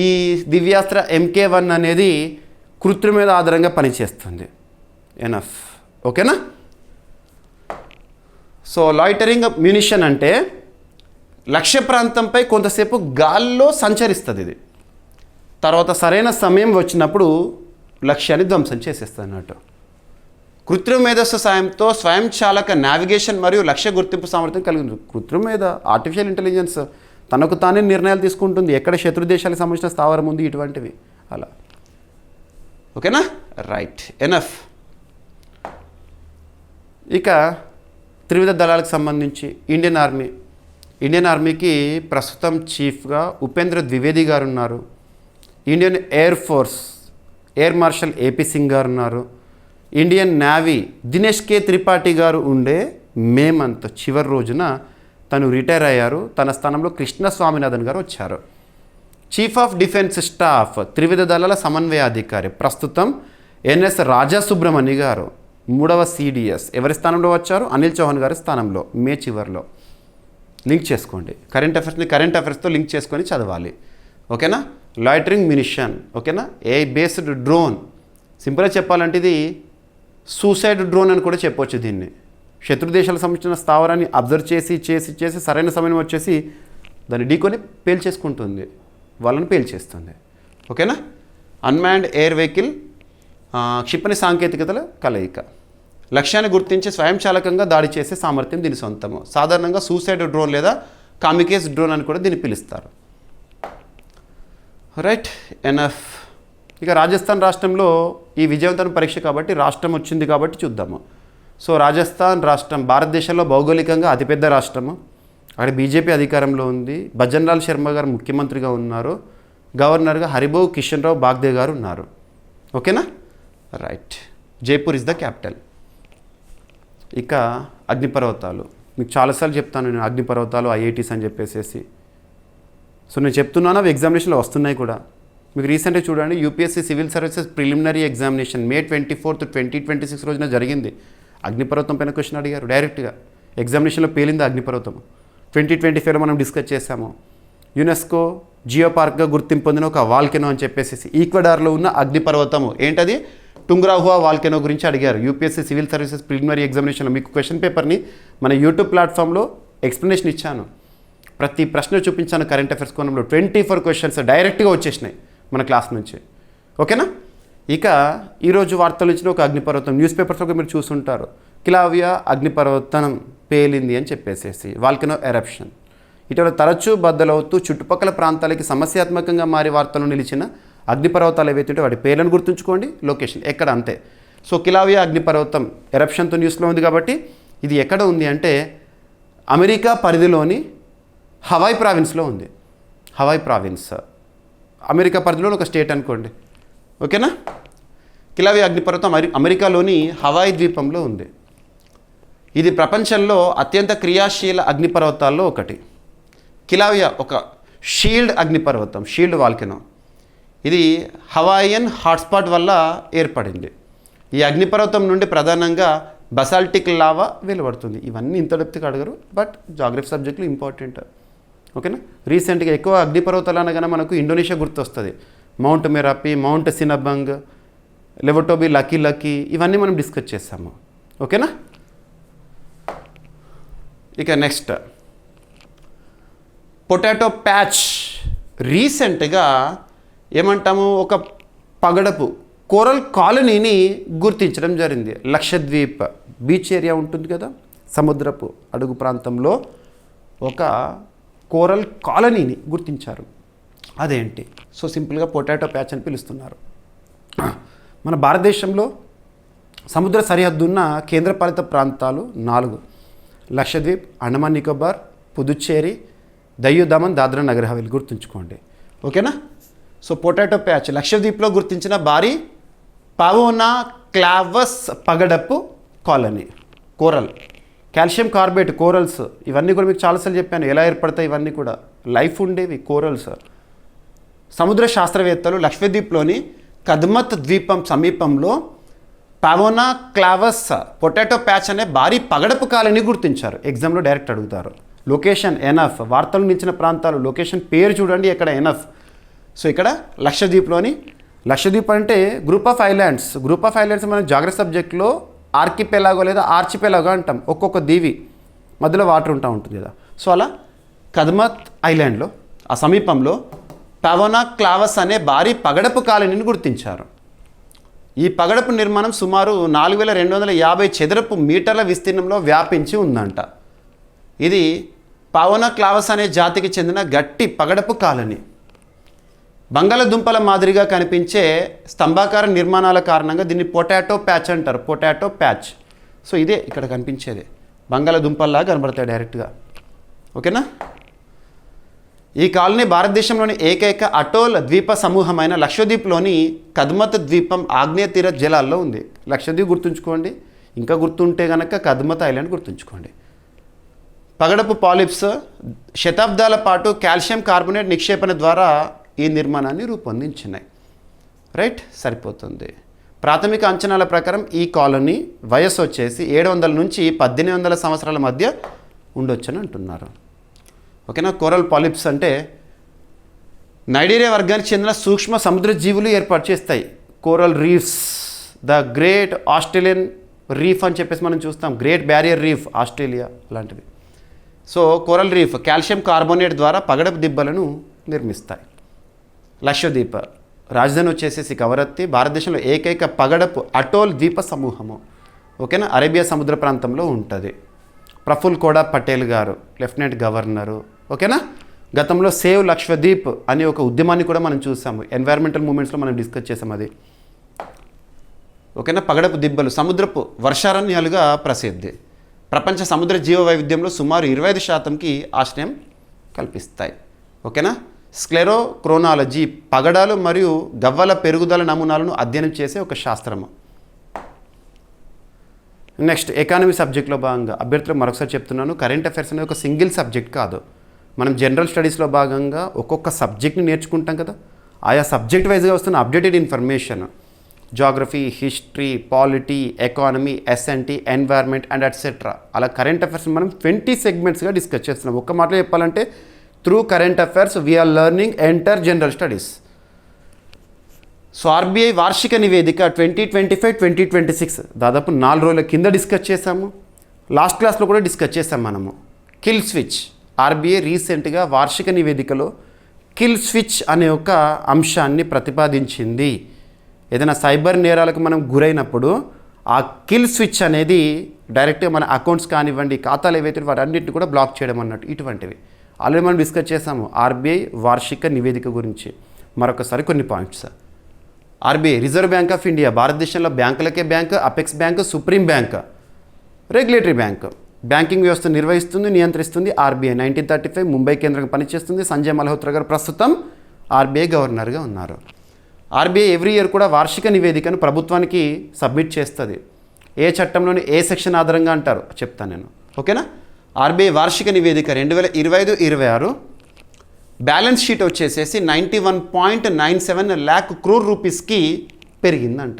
ఈ దివ్యాస్త్ర MK1 అనేది కృత్రిమ మీద ఆధారంగా పనిచేస్తుంది. ఎనఫ్. ఓకేనా? సో లాయిటరింగ్ మ్యూనిషన్ అంటే లక్ష్య ప్రాంతంపై కొంతసేపు గాల్లో సంచరిస్తుంది ఇది, తర్వాత సరైన సమయం వచ్చినప్పుడు లక్ష్యాన్ని ధ్వంసం చేసేస్తుంది అన్నట్టు. కృత్రిమ మేధస్సు సాయంతో స్వయంచాలక నావిగేషన్ మరియు లక్ష్య గుర్తింపు సామర్థ్యం కలిగి ఉంటుంది. కృత్రిమ మేధ, ఆర్టిఫిషియల్ ఇంటెలిజెన్స్ తనకు తానే నిర్ణయాలు తీసుకుంటుంది, ఎక్కడ శత్రు దేశాలకు సంబంధించిన స్థావరం ఉంది, ఇటువంటివి అలా. ఓకేనా? Right, enough. ఇక త్రివిధ దళాలకు సంబంధించి ఇండియన్ ఆర్మీకి ప్రస్తుతం చీఫ్గా ఉపేంద్ర ద్వివేది గారు ఉన్నారు. Indian air force air marshal AP Singh గారు ఉన్నారు. Indian navy Dinesh K Tripathi గారు ఉండే మే మంత్ చివరి రోజున తను రిటైర్ అయ్యారు. తన స్థానంలో కృష్ణ స్వామినాథన్ గారు వచ్చారు. చీఫ్ ఆఫ్ డిఫెన్స్ స్టాఫ్ త్రివిధ దళాల సమన్వయాధికారి ప్రస్తుతం NS రాజా సుబ్రమణి గారు, 3వ CDS. ఎవరి స్థానంలో వచ్చారు? అనిల్ చౌహాన్ గారి స్థానంలో మే చివరిలో. లింక్ చేసుకోండి, కరెంట్ అఫైర్స్తో లింక్ చేసుకొని చదవాలి. ఓకేనా? Loitering munition. ఓకేనా? AI based drone. సింపుల్గా చెప్పాలంటే ఇది సూసైడ్ డ్రోన్ అని కూడా చెప్పవచ్చు దీన్ని. శత్రు దేశాలకు సంబంధించిన స్థావరాన్ని అబ్జర్వ్ చేసి సరైన సమయం వచ్చేసి దాన్ని ఢీకొని పేల్చేసుకుంటుంది, వాళ్ళని పేల్చేస్తుంది. ఓకేనా? అన్మాన్డ్ ఎయిర్ వెహికల్, క్షిపణి సాంకేతికతల కలయిక. లక్ష్యాన్ని గుర్తించి స్వయంచాలకంగా దాడి చేసే సామర్థ్యం దీని సొంతము. సాధారణంగా సూసైడ్ డ్రోన్ లేదా కామికేస్ డ్రోన్ అని కూడా దీన్ని పిలుస్తారు. Right, enough. ఇక రాజస్థాన్ రాష్ట్రంలో ఈ విజయవంతమైన పరీక్ష కాబట్టి రాష్ట్రం వచ్చింది కాబట్టి చూద్దాము. సో రాజస్థాన్ రాష్ట్రం భారతదేశంలో భౌగోళికంగా అతిపెద్ద రాష్ట్రము. అక్కడ బీజేపీ అధికారంలో ఉంది. భజన్లాల్ శర్మ గారు ముఖ్యమంత్రిగా ఉన్నారు. గవర్నర్గా హరిభౌ కిషన్ రావు బాగ్దే గారు ఉన్నారు. ఓకేనా? Right. Jaipur is the capital. ఇక అగ్నిపర్వతాలు మీకు చాలాసార్లు చెప్తాను నేను, అగ్నిపర్వతాలు IITs అని చెప్పేసి. సో నేను చెప్తున్నాను, అవి ఎగ్జామినేషన్లో వస్తున్నాయి కూడా. మీకు రీసెంట్గా చూడండి, UPSC civil services preliminary examination May 24, 2026 రోజున జరిగింది. అగ్నిపర్వతం పైన క్వశ్చన్ అడిగారు డైరెక్ట్గా. ఎగ్జామినేషన్లో పేలింది అగ్నిపర్వతం. 2025లో మనం డిస్కస్ చేశాము. యునెస్కో జియో పార్క్గా గుర్తింపు పొందిన ఒక వాల్కెనో అని చెప్పేసి ఈక్వెడార్లో ఉన్న అగ్నిపర్వతము ఏంటది? టుంగ్రాహువా వాల్కెనో గురించి అడిగారు. UPSC సివిల్ సర్వీసెస్ ప్రిలిమినరీ ఎగ్జామినేషన్లో మీకు క్వశ్చన్ పేపర్ని మన యూట్యూబ్ ప్లాట్ఫామ్లో ఎక్స్ప్లెనేషన్ ఇచ్చాను. ప్రతి ప్రశ్న చూపించాను. కరెంట్ అఫైర్స్ కోణంలో 24 క్వశ్చన్స్ డైరెక్ట్గా వచ్చేసినాయి మన క్లాస్ నుంచి. ఓకేనా? ఇక ఈరోజు వార్తలు ఇచ్చిన ఒక అగ్నిపర్వతం న్యూస్ పేపర్స్లో మీరు చూసుంటారు. కిలావియా అగ్నిపర్వతం పేలింది అని చెప్పేసేసి వాల్కనో ఎరప్షన్. ఇటీవల తరచూ బద్దలవుతూ చుట్టుపక్కల ప్రాంతాలకి సమస్యాత్మకంగా మారి వార్తలు నిలిచిన అగ్నిపర్వతాలు ఏవైతే వాటి పేర్లను గుర్తుంచుకోండి, లొకేషన్ ఎక్కడ అంతే. సో కిలావియా అగ్నిపర్వతం ఎరప్షన్తో న్యూస్లో ఉంది కాబట్టి ఇది ఎక్కడ ఉంది అంటే అమెరికా పరిధిలోని హవాయ్ ప్రావిన్స్లో ఉంది. హవాయ్ ప్రావిన్స్ అమెరికా పరిధిలో ఒక స్టేట్ అనుకోండి, ఓకేనా. కిలావియా అగ్నిపర్వతం అమెరికాలోని హవాయ్ ద్వీపంలో ఉంది. ఇది ప్రపంచంలో అత్యంత క్రియాశీల అగ్నిపర్వతాల్లో ఒకటి. కిలావియా ఒక షీల్డ్ అగ్నిపర్వతం, షీల్డ్ వాల్కెనో. ఇది హవాయియన్ హాట్స్పాట్ వల్ల ఏర్పడింది. ఈ అగ్నిపర్వతం నుండి ప్రధానంగా బసాల్టిక్ లావా వెలువడుతుంది. ఇవన్నీ ఇంత డెప్త్గా అడగరు, బట్ జాగ్రఫీ సబ్జెక్టులు ఇంపార్టెంట్, ఓకేనా. రీసెంట్గా ఎక్కువ అగ్నిపర్వతాలు అనగానే మనకు ఇండోనేషియా గుర్తొస్తుంది. Mount Merapi, mount Sinabung, Lewotobi, Laki ఇవన్నీ మనం డిస్కస్ చేస్తాము, ఓకేనా. ఇక నెక్స్ట్ పొటాటో ప్యాచ్. రీసెంట్గా ఏమంటాము, ఒక పగడపు కోరల్ కాలనీని గుర్తించడం జరిగింది. లక్షద్వీప్ బీచ్ ఏరియా ఉంటుంది కదా, సముద్రపు అడుగు ప్రాంతంలో ఒక కోరల్ కాలనీని గుర్తించారు. అదేంటి? సో సింపుల్గా పొటాటో ప్యాచ్ అని పిలుస్తున్నారు. మన భారతదేశంలో సముద్ర సరిహద్దు ఉన్న కేంద్రపాలిత ప్రాంతాలు 4: లక్షద్వీప్, అండమాన్ నికోబార్, పుదుచ్చేరి, దయ్యూ దమన్, దాద్రా నగర్ హవేలీ. గుర్తుంచుకోండి, ఓకేనా. సో పొటాటో ప్యాచ్ లక్షద్వీప్లో గుర్తించిన భారీ పావోనా క్లావస్ పగడపు కాలనీ. కోరల్, కాల్షియం కార్బేట్ కోరల్స్, ఇవన్నీ కూడా మీకు చాలాసార్లు చెప్పాను ఎలా ఏర్పడతాయి. ఇవన్నీ కూడా లైఫ్ ఉండేవి కోరల్స్. సముద్ర శాస్త్రవేత్తలు లక్షద్వీప్లోని కద్మత్ ద్వీపం సమీపంలో పావోనా క్లావస్ పొటాటో ప్యాచ్ అనే భారీ పగడపు కాలనీ గుర్తించారు. ఎగ్జామ్లో డైరెక్ట్ అడుగుతారు. లొకేషన్ ఎనఫ్, వార్తలు నిలిచిన ప్రాంతాలు, లొకేషన్ పేరు చూడండి ఎక్కడ ఎనఫ్. సో ఇక్కడ లక్షద్వీప్లోని, లక్షద్వీప్ అంటే group of islands. Group of islands మనం జాగ్రఫీ సబ్జెక్ట్లో ఆర్కిపెలాగో లేదా ఆర్చిపెలాగో అంటాం. ఒక్కొక్క దీవి మధ్యలో వాటర్ ఉంటుంది కదా. సో అలా కద్మత్ ఐలాండ్లో ఆ సమీపంలో పావోనా క్లావస్ అనే భారీ పగడపు కాలనీని గుర్తించారు. ఈ పగడపు నిర్మాణం సుమారు 4250 చదరపు మీటర్ల విస్తీర్ణంలో వ్యాపించి ఉందంట. ఇది పావోనా క్లావస్ అనే జాతికి చెందిన గట్టి పగడపు కాలనీ. బంగాళదుంపల మాదిరిగా కనిపించే స్తంభాకార నిర్మాణాల కారణంగా దీన్ని పొటాటో ప్యాచ్ అంటారు. Potato patch. సో ఇదే ఇక్కడ కనిపించేది, బంగాళదుంపల్లాగా కనబడతాయి డైరెక్ట్గా, ఓకేనా. ఈ కాలనీ భారతదేశంలోని ఏకైక అటోల్ ద్వీప సమూహమైన లక్షద్వీప్లోని కద్మత్ ద్వీపం ఆగ్నేయ తీర జలాల్లో ఉంది. లక్షద్వీప్ గుర్తుంచుకోండి, ఇంకా గుర్తుంటే కనుక కద్మత్ ఐలాండ్ గుర్తుంచుకోండి. పగడపు పాలిప్స్ శతాబ్దాల పాటు కాల్షియం కార్బోనేట్ నిక్షేపణ ద్వారా ఈ నిర్మాణాన్ని రూపొందించినాయి. రైట్, సరిపోతుంది. ప్రాథమిక అంచనాల ప్రకారం ఈ కాలనీ వయస్సు వచ్చేసి 700 నుంచి 1800 సంవత్సరాల మధ్య ఉండొచ్చని అంటున్నారు, ఓకేనా. కోరల్ పాలిప్స్ అంటే నైజీరియా వర్గానికి చెందిన సూక్ష్మ సముద్ర జీవులు ఏర్పాటు చేస్తాయి. Coral reefs, the great Australian reef అని చెప్పేసి మనం చూస్తాం. గ్రేట్ బ్యారియర్ రీఫ్ ఆస్ట్రేలియా అలాంటివి. So coral reef calcium carbonate ద్వారా పగడపు దిబ్బలను నిర్మిస్తాయి. లక్షద్వీప్ రాజధాని వచ్చేసేసి కవరత్తి. భారతదేశంలో ఏకైక పగడపు అటోల్ ద్వీప సమూహము, ఓకేనా. అరేబియా సముద్ర ప్రాంతంలో ఉంటుంది. ప్రఫుల్ కోడా పటేల్ గారు లెఫ్టినెంట్ గవర్నరు, ఓకేనా. గతంలో సేవ్ లక్షద్వీప్ అనే ఒక ఉద్యమాన్ని కూడా మనం చూసాము. ఎన్వైర్మెంటల్ మూమెంట్స్లో మనం డిస్కస్ చేసాం అది, ఓకేనా. పగడపు దిబ్బలు సముద్రపు వర్షారణ్యాలుగా ప్రసిద్ధి. ప్రపంచ సముద్ర జీవ వైవిధ్యంలో సుమారు 25%కి ఆశ్రయం కల్పిస్తాయి, ఓకేనా. స్క్లెరోక్రోనాలజీ పగడాలు మరియు గవ్వల పెరుగుదల నమూనాలను అధ్యయనం చేసే ఒక శాస్త్రము. నెక్స్ట్ ఎకానమీ సబ్జెక్ట్లో భాగంగా అభ్యర్థులకు మరొకసారి చెప్తున్నాను, కరెంట్ అఫైర్స్ అనేది ఒక సింగిల్ సబ్జెక్ట్ కాదు. మనం జనరల్ స్టడీస్లో భాగంగా ఒక్కొక్క సబ్జెక్ట్ని నేర్చుకుంటాం కదా. ఆయా సబ్జెక్ట్ వైజ్గా వస్తున్న updated information, geography, history, polity, economy, S N T, environment and etcetera, అలా కరెంట్ అఫైర్స్ మనం 20 సెగ్మెంట్స్గా డిస్కస్ చేస్తున్నాం. ఒక్క మాటలో చెప్పాలంటే through current affairs we are learning entire general studies. So RBI వార్షిక నివేదిక 2025-2026 దాదాపు 4 రోజుల కింద డిస్కస్ చేశాము. లాస్ట్ క్లాస్లో కూడా డిస్కస్ చేసాం మనము. కిల్ స్విచ్, ఆర్బీఐ రీసెంట్గా వార్షిక నివేదికలో కిల్ స్విచ్ అనే ఒక అంశాన్ని ప్రతిపాదించింది. ఏదైనా సైబర్ నేరాలకు మనం గురైనప్పుడు ఆ కిల్ స్విచ్ అనేది డైరెక్ట్గా మన అకౌంట్స్ కానివ్వండి, ఖాతాలు ఏవైతే వాటన్నిటిని కూడా బ్లాక్ చేయడం అన్నట్టు ఇటువంటివి ఆల్రెడీ మనం డిస్కస్ చేసాము ఆర్బీఐ వార్షిక నివేదిక గురించి. మరొకసారి కొన్ని points. RBI reserve bank of India భారతదేశంలో బ్యాంకులకే bank, apex bank, supreme bank, regulatory bank. Banking వ్యవస్థ నిర్వహిస్తుంది, నియంత్రిస్తుంది ఆర్బీఐ. 1935 ముంబై కేంద్రంగా పనిచేస్తుంది. సంజయ్ మల్హోత్రా గారు ప్రస్తుతం ఆర్బీఐ గవర్నర్గా ఉన్నారు. ఆర్బీఐ ఎవ్రీ ఇయర్ కూడా వార్షిక నివేదికను ప్రభుత్వానికి సబ్మిట్ చేస్తుంది. ఏ చట్టంలోని ఏ సెక్షన్ ఆధారంగా అంటారు చెప్తాను నేను, ఓకేనా. ఆర్బీఐ వార్షిక నివేదిక 2025-26 బ్యాలెన్స్ షీట్ వచ్చేసేసి 91.97 lakh crore రూపీస్కి పెరిగిందంట.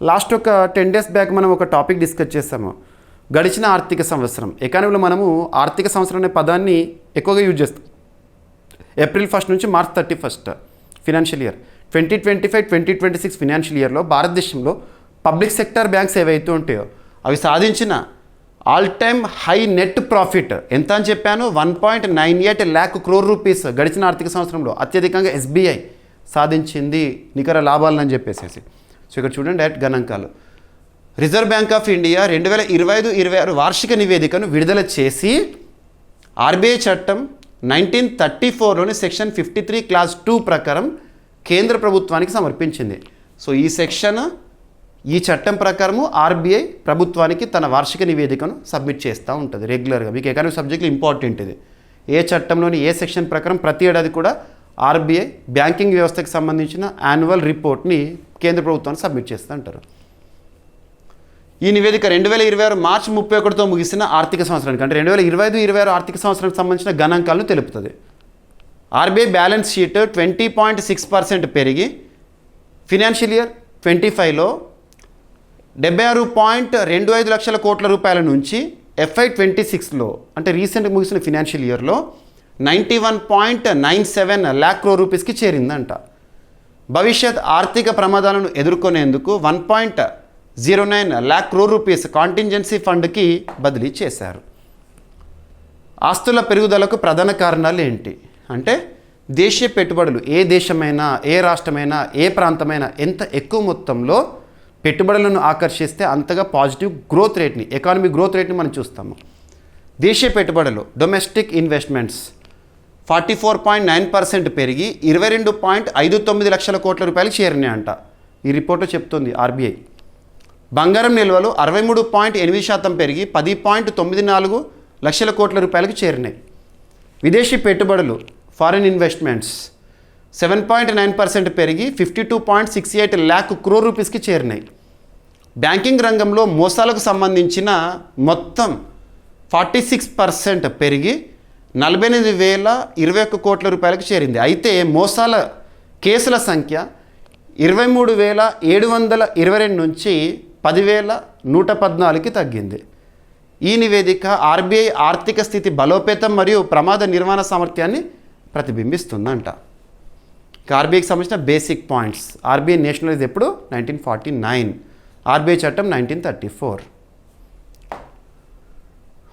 లాస్ట్ ఒక 10 days బ్యాక్ మనం ఒక టాపిక్ డిస్కస్ చేసాము, గడిచిన ఆర్థిక సంవత్సరం. ఎకానమీలో మనము ఆర్థిక సంవత్సరం అనే పదాన్ని ఎక్కువగా యూజ్ చేస్తాం. ఏప్రిల్ 1 నుంచి మార్చ్ 31 ఫినాన్షియల్ ఇయర్ 2025-2026 ఫినాన్షియల్ ఇయర్లో భారతదేశంలో పబ్లిక్ సెక్టర్ బ్యాంక్స్ ఏవైతే ఉంటాయో అవి సాధించిన all time high net profit ఎంత అని చెప్పాను, 1.98 lakh crore రూపీస్ గడిచిన ఆర్థిక సంవత్సరంలో అత్యధికంగా ఎస్బీఐ సాధించింది నికర లాభాలని చెప్పేసి. సో ఇక్కడ చూడండి డైరెక్ట్ గణాంకాలు. రిజర్వ్ బ్యాంక్ ఆఫ్ ఇండియా 2025-26 వార్షిక నివేదికను విడుదల చేసి ఆర్బీఐ చట్టం 1934లోని సెక్షన్ 53 క్లాస్ 2 ప్రకారం కేంద్ర ప్రభుత్వానికి సమర్పించింది. సో ఈ చట్టం ప్రకారము ఆర్బీఐ ప్రభుత్వానికి తన వార్షిక నివేదికను సబ్మిట్ చేస్తూ ఉంటుంది రెగ్యులర్గా. మీకు ఎకనామిక్ సబ్జెక్టులు ఇంపార్టెంట్ ఇది. ఏ చట్టంలోని ఏ సెక్షన్ ప్రకారం ప్రతి ఏడాది కూడా ఆర్బీఐ బ్యాంకింగ్ వ్యవస్థకి సంబంధించిన యాన్యువల్ రిపోర్ట్ని కేంద్ర ప్రభుత్వానికి సబ్మిట్ చేస్తూ ఉంటారు. ఈ నివేదిక 2026 మార్చి 31తో ముగిసిన ఆర్థిక సంవత్సరానికి అంటే 2025-26 ఆర్థిక సంవత్సరానికి సంబంధించిన గణాంకాలను తెలుపుతుంది. ఆర్బీఐ బ్యాలెన్స్ షీట్ 20.6% పెరిగి ఫినాన్షియల్ ఇయర్ 25లో 76.25 లక్షల కోట్ల రూపాయల నుంచి FY 26లో అంటే రీసెంట్గా ముగిసిన ఫినాన్షియల్ ఇయర్లో 91.97 lakh crore రూపీస్కి చేరిందంట. భవిష్యత్ ఆర్థిక ప్రమాదాలను ఎదుర్కొనేందుకు 1.09 lakh crore రూపీస్ కాంటింజెన్సీ ఫండ్కి బదిలీ చేశారు. ఆస్తుల పెరుగుదలకు ప్రధాన కారణాలు ఏంటి అంటే దేశీయ పెట్టుబడులు. ఏ దేశమైనా, ఏ రాష్ట్రమైనా, ఏ ప్రాంతమైనా ఎంత ఎక్కువ మొత్తంలో పెట్టుబడులను ఆకర్షిస్తే అంతగా పాజిటివ్ గ్రోత్ రేట్ని, ఎకానమిక్ గ్రోత్ రేట్ని మనం చూస్తాము. దేశీయ పెట్టుబడులు డొమెస్టిక్ ఇన్వెస్ట్మెంట్స్ 44.9% పెరిగి 22.59 లక్షల కోట్ల రూపాయలకు చేరినాయంట. ఈ రిపోర్ట్లో చెప్తుంది ఆర్బీఐ. బంగారం నిల్వలు 63.8% పెరిగి 10.94 లక్షల కోట్ల రూపాయలకు చేరినాయి. విదేశీ పెట్టుబడులు ఫారిన్ ఇన్వెస్ట్మెంట్స్ 7.9% పెరిగి 52.68 lakh crore రూపీస్కి చేరినాయి. బ్యాంకింగ్ రంగంలో మోసాలకు సంబంధించిన మొత్తం 46% పెరిగి 48,021 కోట్ల రూపాయలకు చేరింది. అయితే మోసాల కేసుల సంఖ్య 23,722 నుంచి 10,114కి తగ్గింది. ఈ నివేదిక ఆర్బీఐ ఆర్థిక స్థితి బలోపేతం మరియు ప్రమాద నిర్వహణ సామర్థ్యాన్ని ప్రతిబింబిస్తుందంట. ఆర్బీఐకి సంబంధించిన బేసిక్ పాయింట్స్. ఆర్బీఐ నేషనలైజ్ ఎప్పుడు 1949, ఆర్బీఐ చట్టం 1934.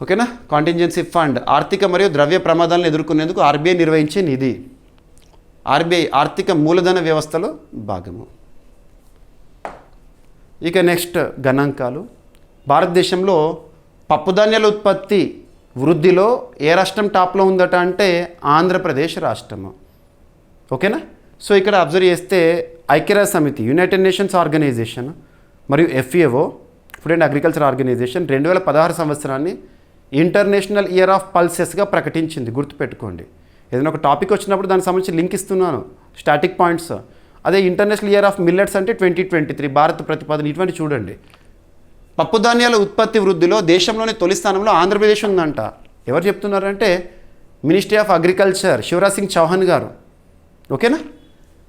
ఓకేనా. కాంటింజెన్సీ ఫండ్ ఆర్థిక మరియు ద్రవ్య ప్రమాదాలను ఎదుర్కొనేందుకు ఆర్బీఐ నిర్వహించే నిధి. ఆర్బీఐ ఆర్థిక మూలధన వ్యవస్థలో భాగము. ఇక నెక్స్ట్ గణాంకాలు. భారతదేశంలో పప్పుధాన్యాల ఉత్పత్తి వృద్ధిలో ఏ రాష్ట్రం టాప్లో ఉందట అంటే ఆంధ్రప్రదేశ్ రాష్ట్రము. ఓకేనా. సో ఇక్కడ అబ్జర్వ్ చేస్తే ఐక్యరాజ్య సమితి, యునైటెడ్ నేషన్స్ ఆర్గనైజేషన్ మరియు FAO Food and Agriculture Organisation 2016 సంవత్సరాన్ని ఇంటర్నేషనల్ ఇయర్ ఆఫ్ పల్సెస్గా ప్రకటించింది. గుర్తుపెట్టుకోండి, ఏదైనా ఒక టాపిక్ వచ్చినప్పుడు దానికి సంబంధించి లింక్ ఇస్తున్నాను, స్టాటిక్ పాయింట్స్. అదే ఇంటర్నేషనల్ ఇయర్ ఆఫ్ మిల్లెట్స్ అంటే 2023 భారత ప్రతిపాదన. ఇటువంటి చూడండి, పప్పుధాన్యాల ఉత్పత్తి వృద్ధిలో దేశంలోని తొలి స్థానంలో ఆంధ్రప్రదేశ్ ఉందంట. ఎవరు చెప్తున్నారంటే ministry of agriculture, Shivraj Singh Chouhan గారు. ఓకేనా.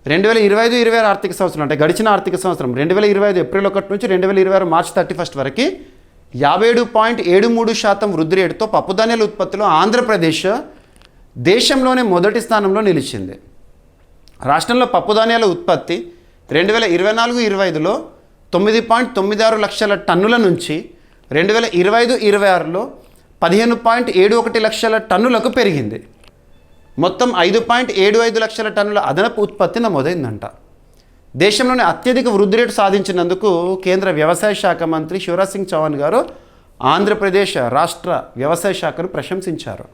2025-26 ఆర్థిక సంవత్సరం అంటే గడిచిన ఆర్థిక సంవత్సరం 2025 ఏప్రిల్ 1 నుంచి 2026 మార్చ్ 31 వరకు 57.73% వృద్ధి రేటుతో పప్పుధాన్యాల ఉత్పత్తిలో ఆంధ్రప్రదేశ్ దేశంలోనే మొదటి స్థానంలో నిలిచింది. రాష్ట్రంలో పప్పుధాన్యాల ఉత్పత్తి 2024-25లో 9.96 లక్షల టన్నుల నుంచి 2025-26లో 15.71 లక్షల టన్నులకు పెరిగింది. మొత్తం 5.75 లక్షల టన్నుల అదనపు ఉత్పత్తి నమోదైందంట. దేశంలోనే అత్యధిక వృద్ధి రేటు సాధించినందుకు కేంద్ర వ్యవసాయ శాఖ మంత్రి శివరాజ్ సింగ్ చౌహాన్ గారు ఆంధ్రప్రదేశ్ రాష్ట్ర వ్యవసాయ శాఖను ప్రశంసించారు.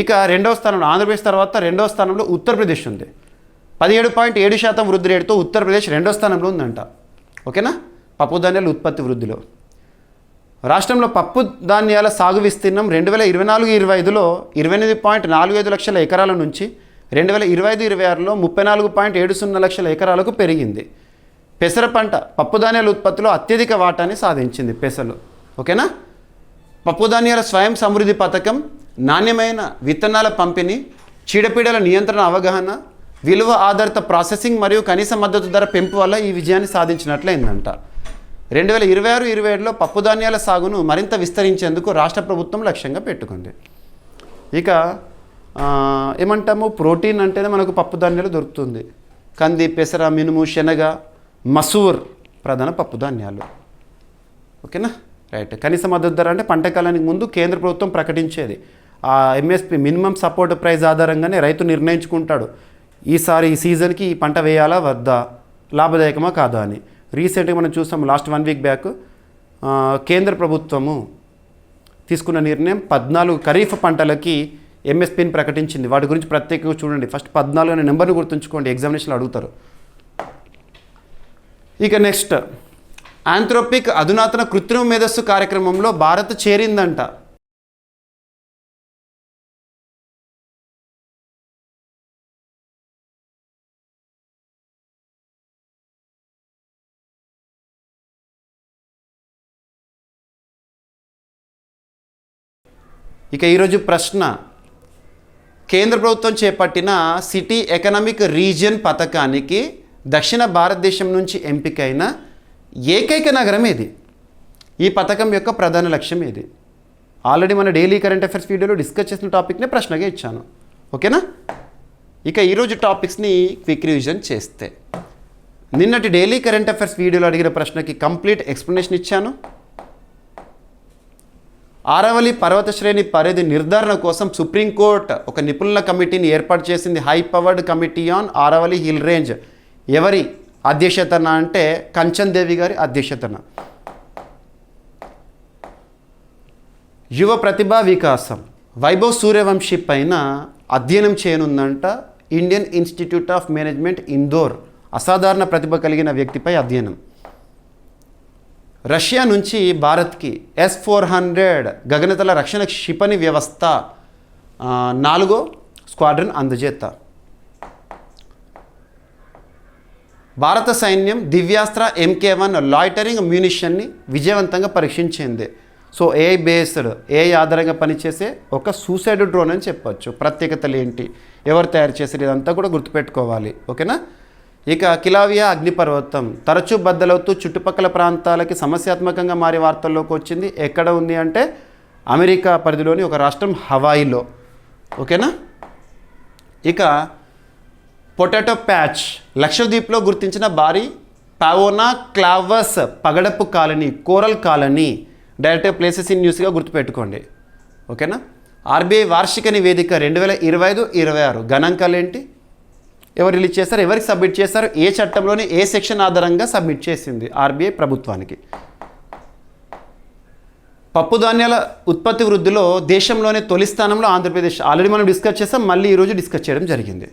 ఇక రెండవ స్థానంలో ఆంధ్రప్రదేశ్ తర్వాత రెండవ స్థానంలో ఉత్తరప్రదేశ్ ఉంది. 17.7% వృద్ధి రేటుతో ఉత్తరప్రదేశ్ రెండో స్థానంలో ఉందంట. ఓకేనా, పప్పు ధాన్యాల ఉత్పత్తి వృద్ధిలో. రాష్ట్రంలో పప్పు ధాన్యాల సాగు విస్తీర్ణం 2024-25లో 28.45 లక్షల ఎకరాల నుంచి 2025-26లో 34.70 లక్షల ఎకరాలకు పెరిగింది. పెసర పంట పప్పు ధాన్యాల ఉత్పత్తిలో అత్యధిక వాటాన్ని సాధించింది పెసలు. ఓకేనా, పప్పు ధాన్యాల స్వయం సమృద్ధి పథకం, నాణ్యమైన విత్తనాల పంపిణీ, చీడపీడల నియంత్రణ అవగాహన, విలువ ఆధారిత ప్రాసెసింగ్ మరియు కనీస మద్దతు ధర పెంపు వల్ల ఈ విజయాన్ని సాధించినట్లయిందంట. 2026-27లో పప్పు ధాన్యాల సాగును మరింత విస్తరించేందుకు రాష్ట్ర ప్రభుత్వం లక్ష్యంగా పెట్టుకుంది. ఇక ఏమంటాము, ప్రోటీన్ అంటేనే మనకు పప్పు ధాన్యాలు దొరుకుతుంది. కంది, పెసర, మినుము, శనగ, మసూర్ ప్రధాన పప్పు ధాన్యాలు. ఓకేనా, రైట్. కనీస మద్దతు ధర అంటే పంట కాలానికి ముందు కేంద్ర ప్రభుత్వం ప్రకటించేది. ఆ ఎంఎస్పి మినిమం సపోర్ట్ ప్రైస్ ఆధారంగానే రైతు నిర్ణయించుకుంటాడు, ఈసారి ఈ సీజన్కి ఈ పంట వేయాలా వద్దా, లాభదాయకమా కాదా అని. రీసెంట్గా మనం చూసాం, లాస్ట్ 1 వీక్ బ్యాక్ కేంద్ర ప్రభుత్వము తీసుకున్న నిర్ణయం 14 ఖరీఫ్ పంటలకి ఎంఎస్పీని ప్రకటించింది. వాటి గురించి ప్రత్యేకంగా చూడండి. ఫస్ట్ 14 అనే నెంబర్ని గుర్తుంచుకోండి, ఎగ్జామినేషన్లో అడుగుతారు. ఇక నెక్స్ట్, ఆంథ్రోపిక్ అధునాతన కృత్రిమ మేధస్సు కార్యక్రమంలో భారత్ చేరిందంట. ఇక ఈరోజు ప్రశ్న, కేంద్ర ప్రభుత్వం చేపట్టిన సిటీ ఎకనామిక్ రీజియన్ పథకానికి దక్షిణ భారతదేశం నుంచి ఎంపికైన ఏకైక నగరం ఏది? ఈ పథకం యొక్క ప్రధాన లక్ష్యం ఏది? ఆల్రెడీ మన డైలీ కరెంట్ అఫైర్స్ వీడియోలో డిస్కస్ చేసిన టాపిక్నే ప్రశ్నగా ఇచ్చాను. ఓకేనా, ఇక ఈరోజు టాపిక్స్ని క్విక్ రివిజన్ చేస్తే, నిన్నటి డైలీ కరెంట్ అఫైర్స్ వీడియోలో అడిగిన ప్రశ్నకి కంప్లీట్ ఎక్స్ప్లెనేషన్ ఇచ్చాను. ఆరవల్లి పర్వత శ్రేణి పరిధి నిర్ధారణ కోసం సుప్రీంకోర్టు ఒక నిపుణుల కమిటీని ఏర్పాటు చేసింది. High powered committee on Aravalli hill range ఎవరి అధ్యక్షతన అంటే కంచన్ దేవి గారి అధ్యక్షతన. యువ ప్రతిభా వికాసం వైభవ్ సూర్యవంశీ పైన అధ్యయనం చేయనుందంట Indian institute of management Indore. అసాధారణ ప్రతిభ కలిగిన వ్యక్తిపై అధ్యయనం. రష్యా నుంచి భారత్కి S-400 గగనతల రక్షణ క్షిపణి వ్యవస్థ 4వ స్క్వాడ్రన్ అందజేత. భారత సైన్యం దివ్యాస్త్ర MK1 లాయిటరింగ్ మ్యూనిషన్ని విజయవంతంగా పరీక్షించింది. సో AI బేస్డ్, AI ఆధారంగా పనిచేసే ఒక సూసైడ్ డ్రోన్ అని చెప్పొచ్చు. ప్రత్యేకతలు ఏంటి, ఎవరు తయారు చేశారు, ఇదంతా కూడా గుర్తుపెట్టుకోవాలి. ఓకేనా, ఇక కిలావియా అగ్నిపర్వతం తరచూ బద్దలవుతూ చుట్టుపక్కల ప్రాంతాలకి సమస్యాత్మకంగా మారి వార్తల్లోకి వచ్చింది. ఎక్కడ ఉంది అంటే అమెరికా పరిధిలోని ఒక రాష్ట్రం హవాయిలో. ఓకేనా, ఇక పొటాటో ప్యాచ్ లక్షద్వీప్లో గుర్తించిన భారీ పావోనా క్లావస్ పగడపు colony, coral colony. Direct places in న్యూస్గా గుర్తుపెట్టుకోండి. ఓకేనా, RBI వార్షిక నివేదిక 2025-26 గణాంకాలు ఏంటి, ఎవరు రిలీజ్ చేస్తారు, ఎవరికి సబ్మిట్ చేస్తారు, ఏ చట్టంలోని ఏ సెక్షన్ ఆధారంగా సబ్మిట్ చేసింది RBI ప్రభుత్వానికి. పప్పు ధాన్యాల ఉత్పత్తి వృద్ధిలో దేశంలోనే తొలి స్థానంలో ఆంధ్రప్రదేశ్. ఆల్రెడీ మనం డిస్కస్ చేస్తాం, మళ్ళీ ఈరోజు డిస్కస్ చేయడం జరిగింది.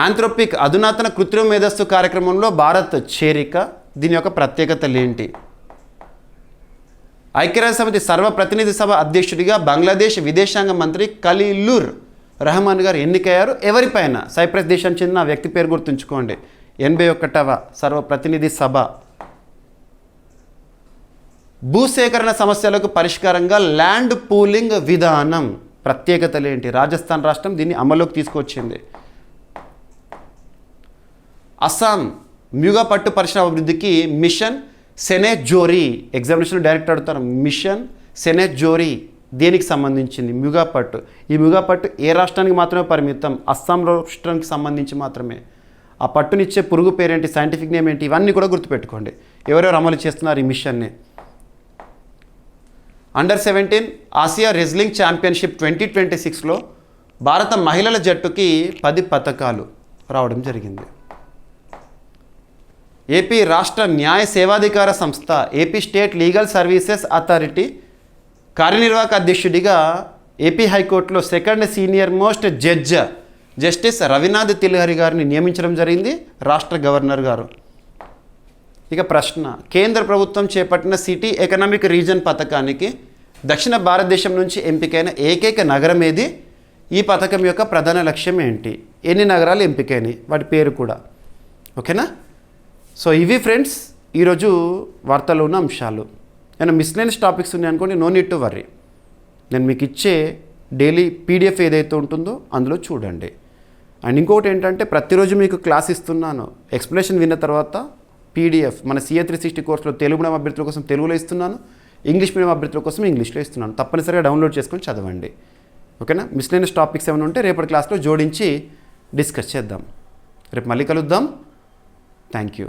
ఆంథ్రోపిక్ అధునాతన కృత్రిమ మేధస్సు కార్యక్రమంలో భారత్ చేరిక, దీని యొక్క ప్రత్యేకతలు ఏంటి? ఐక్యరాజ్య సమితి సర్వప్రతినిధి సభ అధ్యక్షుడిగా బంగ్లాదేశ్ విదేశాంగ మంత్రి ఖలీలుర్ రెహమాన్ గారు ఎన్నికయ్యారు. ఎవరిపైన? సైప్రస్ దేశానికి చెందిన వ్యక్తి పేరు గుర్తుంచుకోండి. 81వ సర్వప్రతినిధి సభ. భూసేకరణ సమస్యలకు పరిష్కారంగా ల్యాండ్ పూలింగ్ విధానం. ప్రత్యేకతలు ఏంటి? రాజస్థాన్ రాష్ట్రం దీన్ని అమలులోకి తీసుకొచ్చింది. అస్సాం మ్యూగా పట్టు పరిశ్రమ అభివృద్ధికి మిషన్ సెనెట్ జోరీ. ఎగ్జామినేషన్ డైరెక్ట్ అడుగుతారు, మిషన్ సెనెట్ జోరీ దేనికి సంబంధించింది? మ్యూగా పట్టు. ఈ మ్యూగా పట్టు ఏ రాష్ట్రానికి మాత్రమే పరిమితం? అస్సాం రాష్ట్రానికి సంబంధించి మాత్రమే. ఆ పట్టునిచ్చే పురుగు పేరేంటి, సైంటిఫిక్ నేమ్ ఏంటి, ఇవన్నీ కూడా గుర్తుపెట్టుకోండి. ఎవరెవరు అమలు చేస్తున్నారు ఈ మిషన్ని? అండర్-17 ఆసియా రెజ్లింగ్ ఛాంపియన్షిప్ 2026లో భారత మహిళల జట్టుకి 10 పతకాలు. రావడం జరిగింది. ఏపీ రాష్ట్ర న్యాయ సేవాధికార సంస్థ AP state legal services authority కార్యనిర్వాహక అధ్యక్షుడిగా ఏపీ హైకోర్టులో second senior most judge justice Ravinath Tilhari గారిని నియమించడం జరిగింది రాష్ట్ర గవర్నర్ గారు. ఇక ప్రశ్న, కేంద్ర ప్రభుత్వం చేపట్టిన సిటీ ఎకనామిక్ రీజన్ పథకానికి దక్షిణ భారతదేశం నుంచి ఎంపికైన ఏకైక నగరం ఏది? ఈ పథకం యొక్క ప్రధాన లక్ష్యం ఏంటి? ఎన్ని నగరాలు ఎంపికైనవి, వాటి పేరు కూడా. ఓకేనా? సో ఇవి ఫ్రెండ్స్ ఈరోజు వార్తల్లో ఉన్న అంశాలు. ఏమైనా మిస్లెనియస్ టాపిక్స్ ఉన్నాయనుకోండి, నో నీడ్ టు వర్రీ. నేను మీకు ఇచ్చే డైలీ పీడిఎఫ్ ఏదైతే ఉంటుందో అందులో చూడండి. అండ్ ఇంకొకటి ఏంటంటే ప్రతిరోజు మీకు క్లాస్ ఇస్తున్నాను. ఎక్స్ప్లెనేషన్ విన్న తర్వాత పీడిఎఫ్ మన CA 360 కోర్సులో తెలుగు మీడియం అభ్యర్థుల కోసం తెలుగులో ఇస్తున్నాను, ఇంగ్లీష్ మీడియం అభ్యర్థుల కోసం ఇంగ్లీష్లో ఇస్తున్నాను. తప్పనిసరిగా డౌన్లోడ్ చేసుకొని చదవండి. ఓకేనా? మిస్లెనియస్ టాపిక్స్ ఏమైనా ఉంటే రేపటి క్లాస్లో జోడించి డిస్కస్ చేద్దాం. రేపు మళ్ళీ కలుద్దాం. Thank you.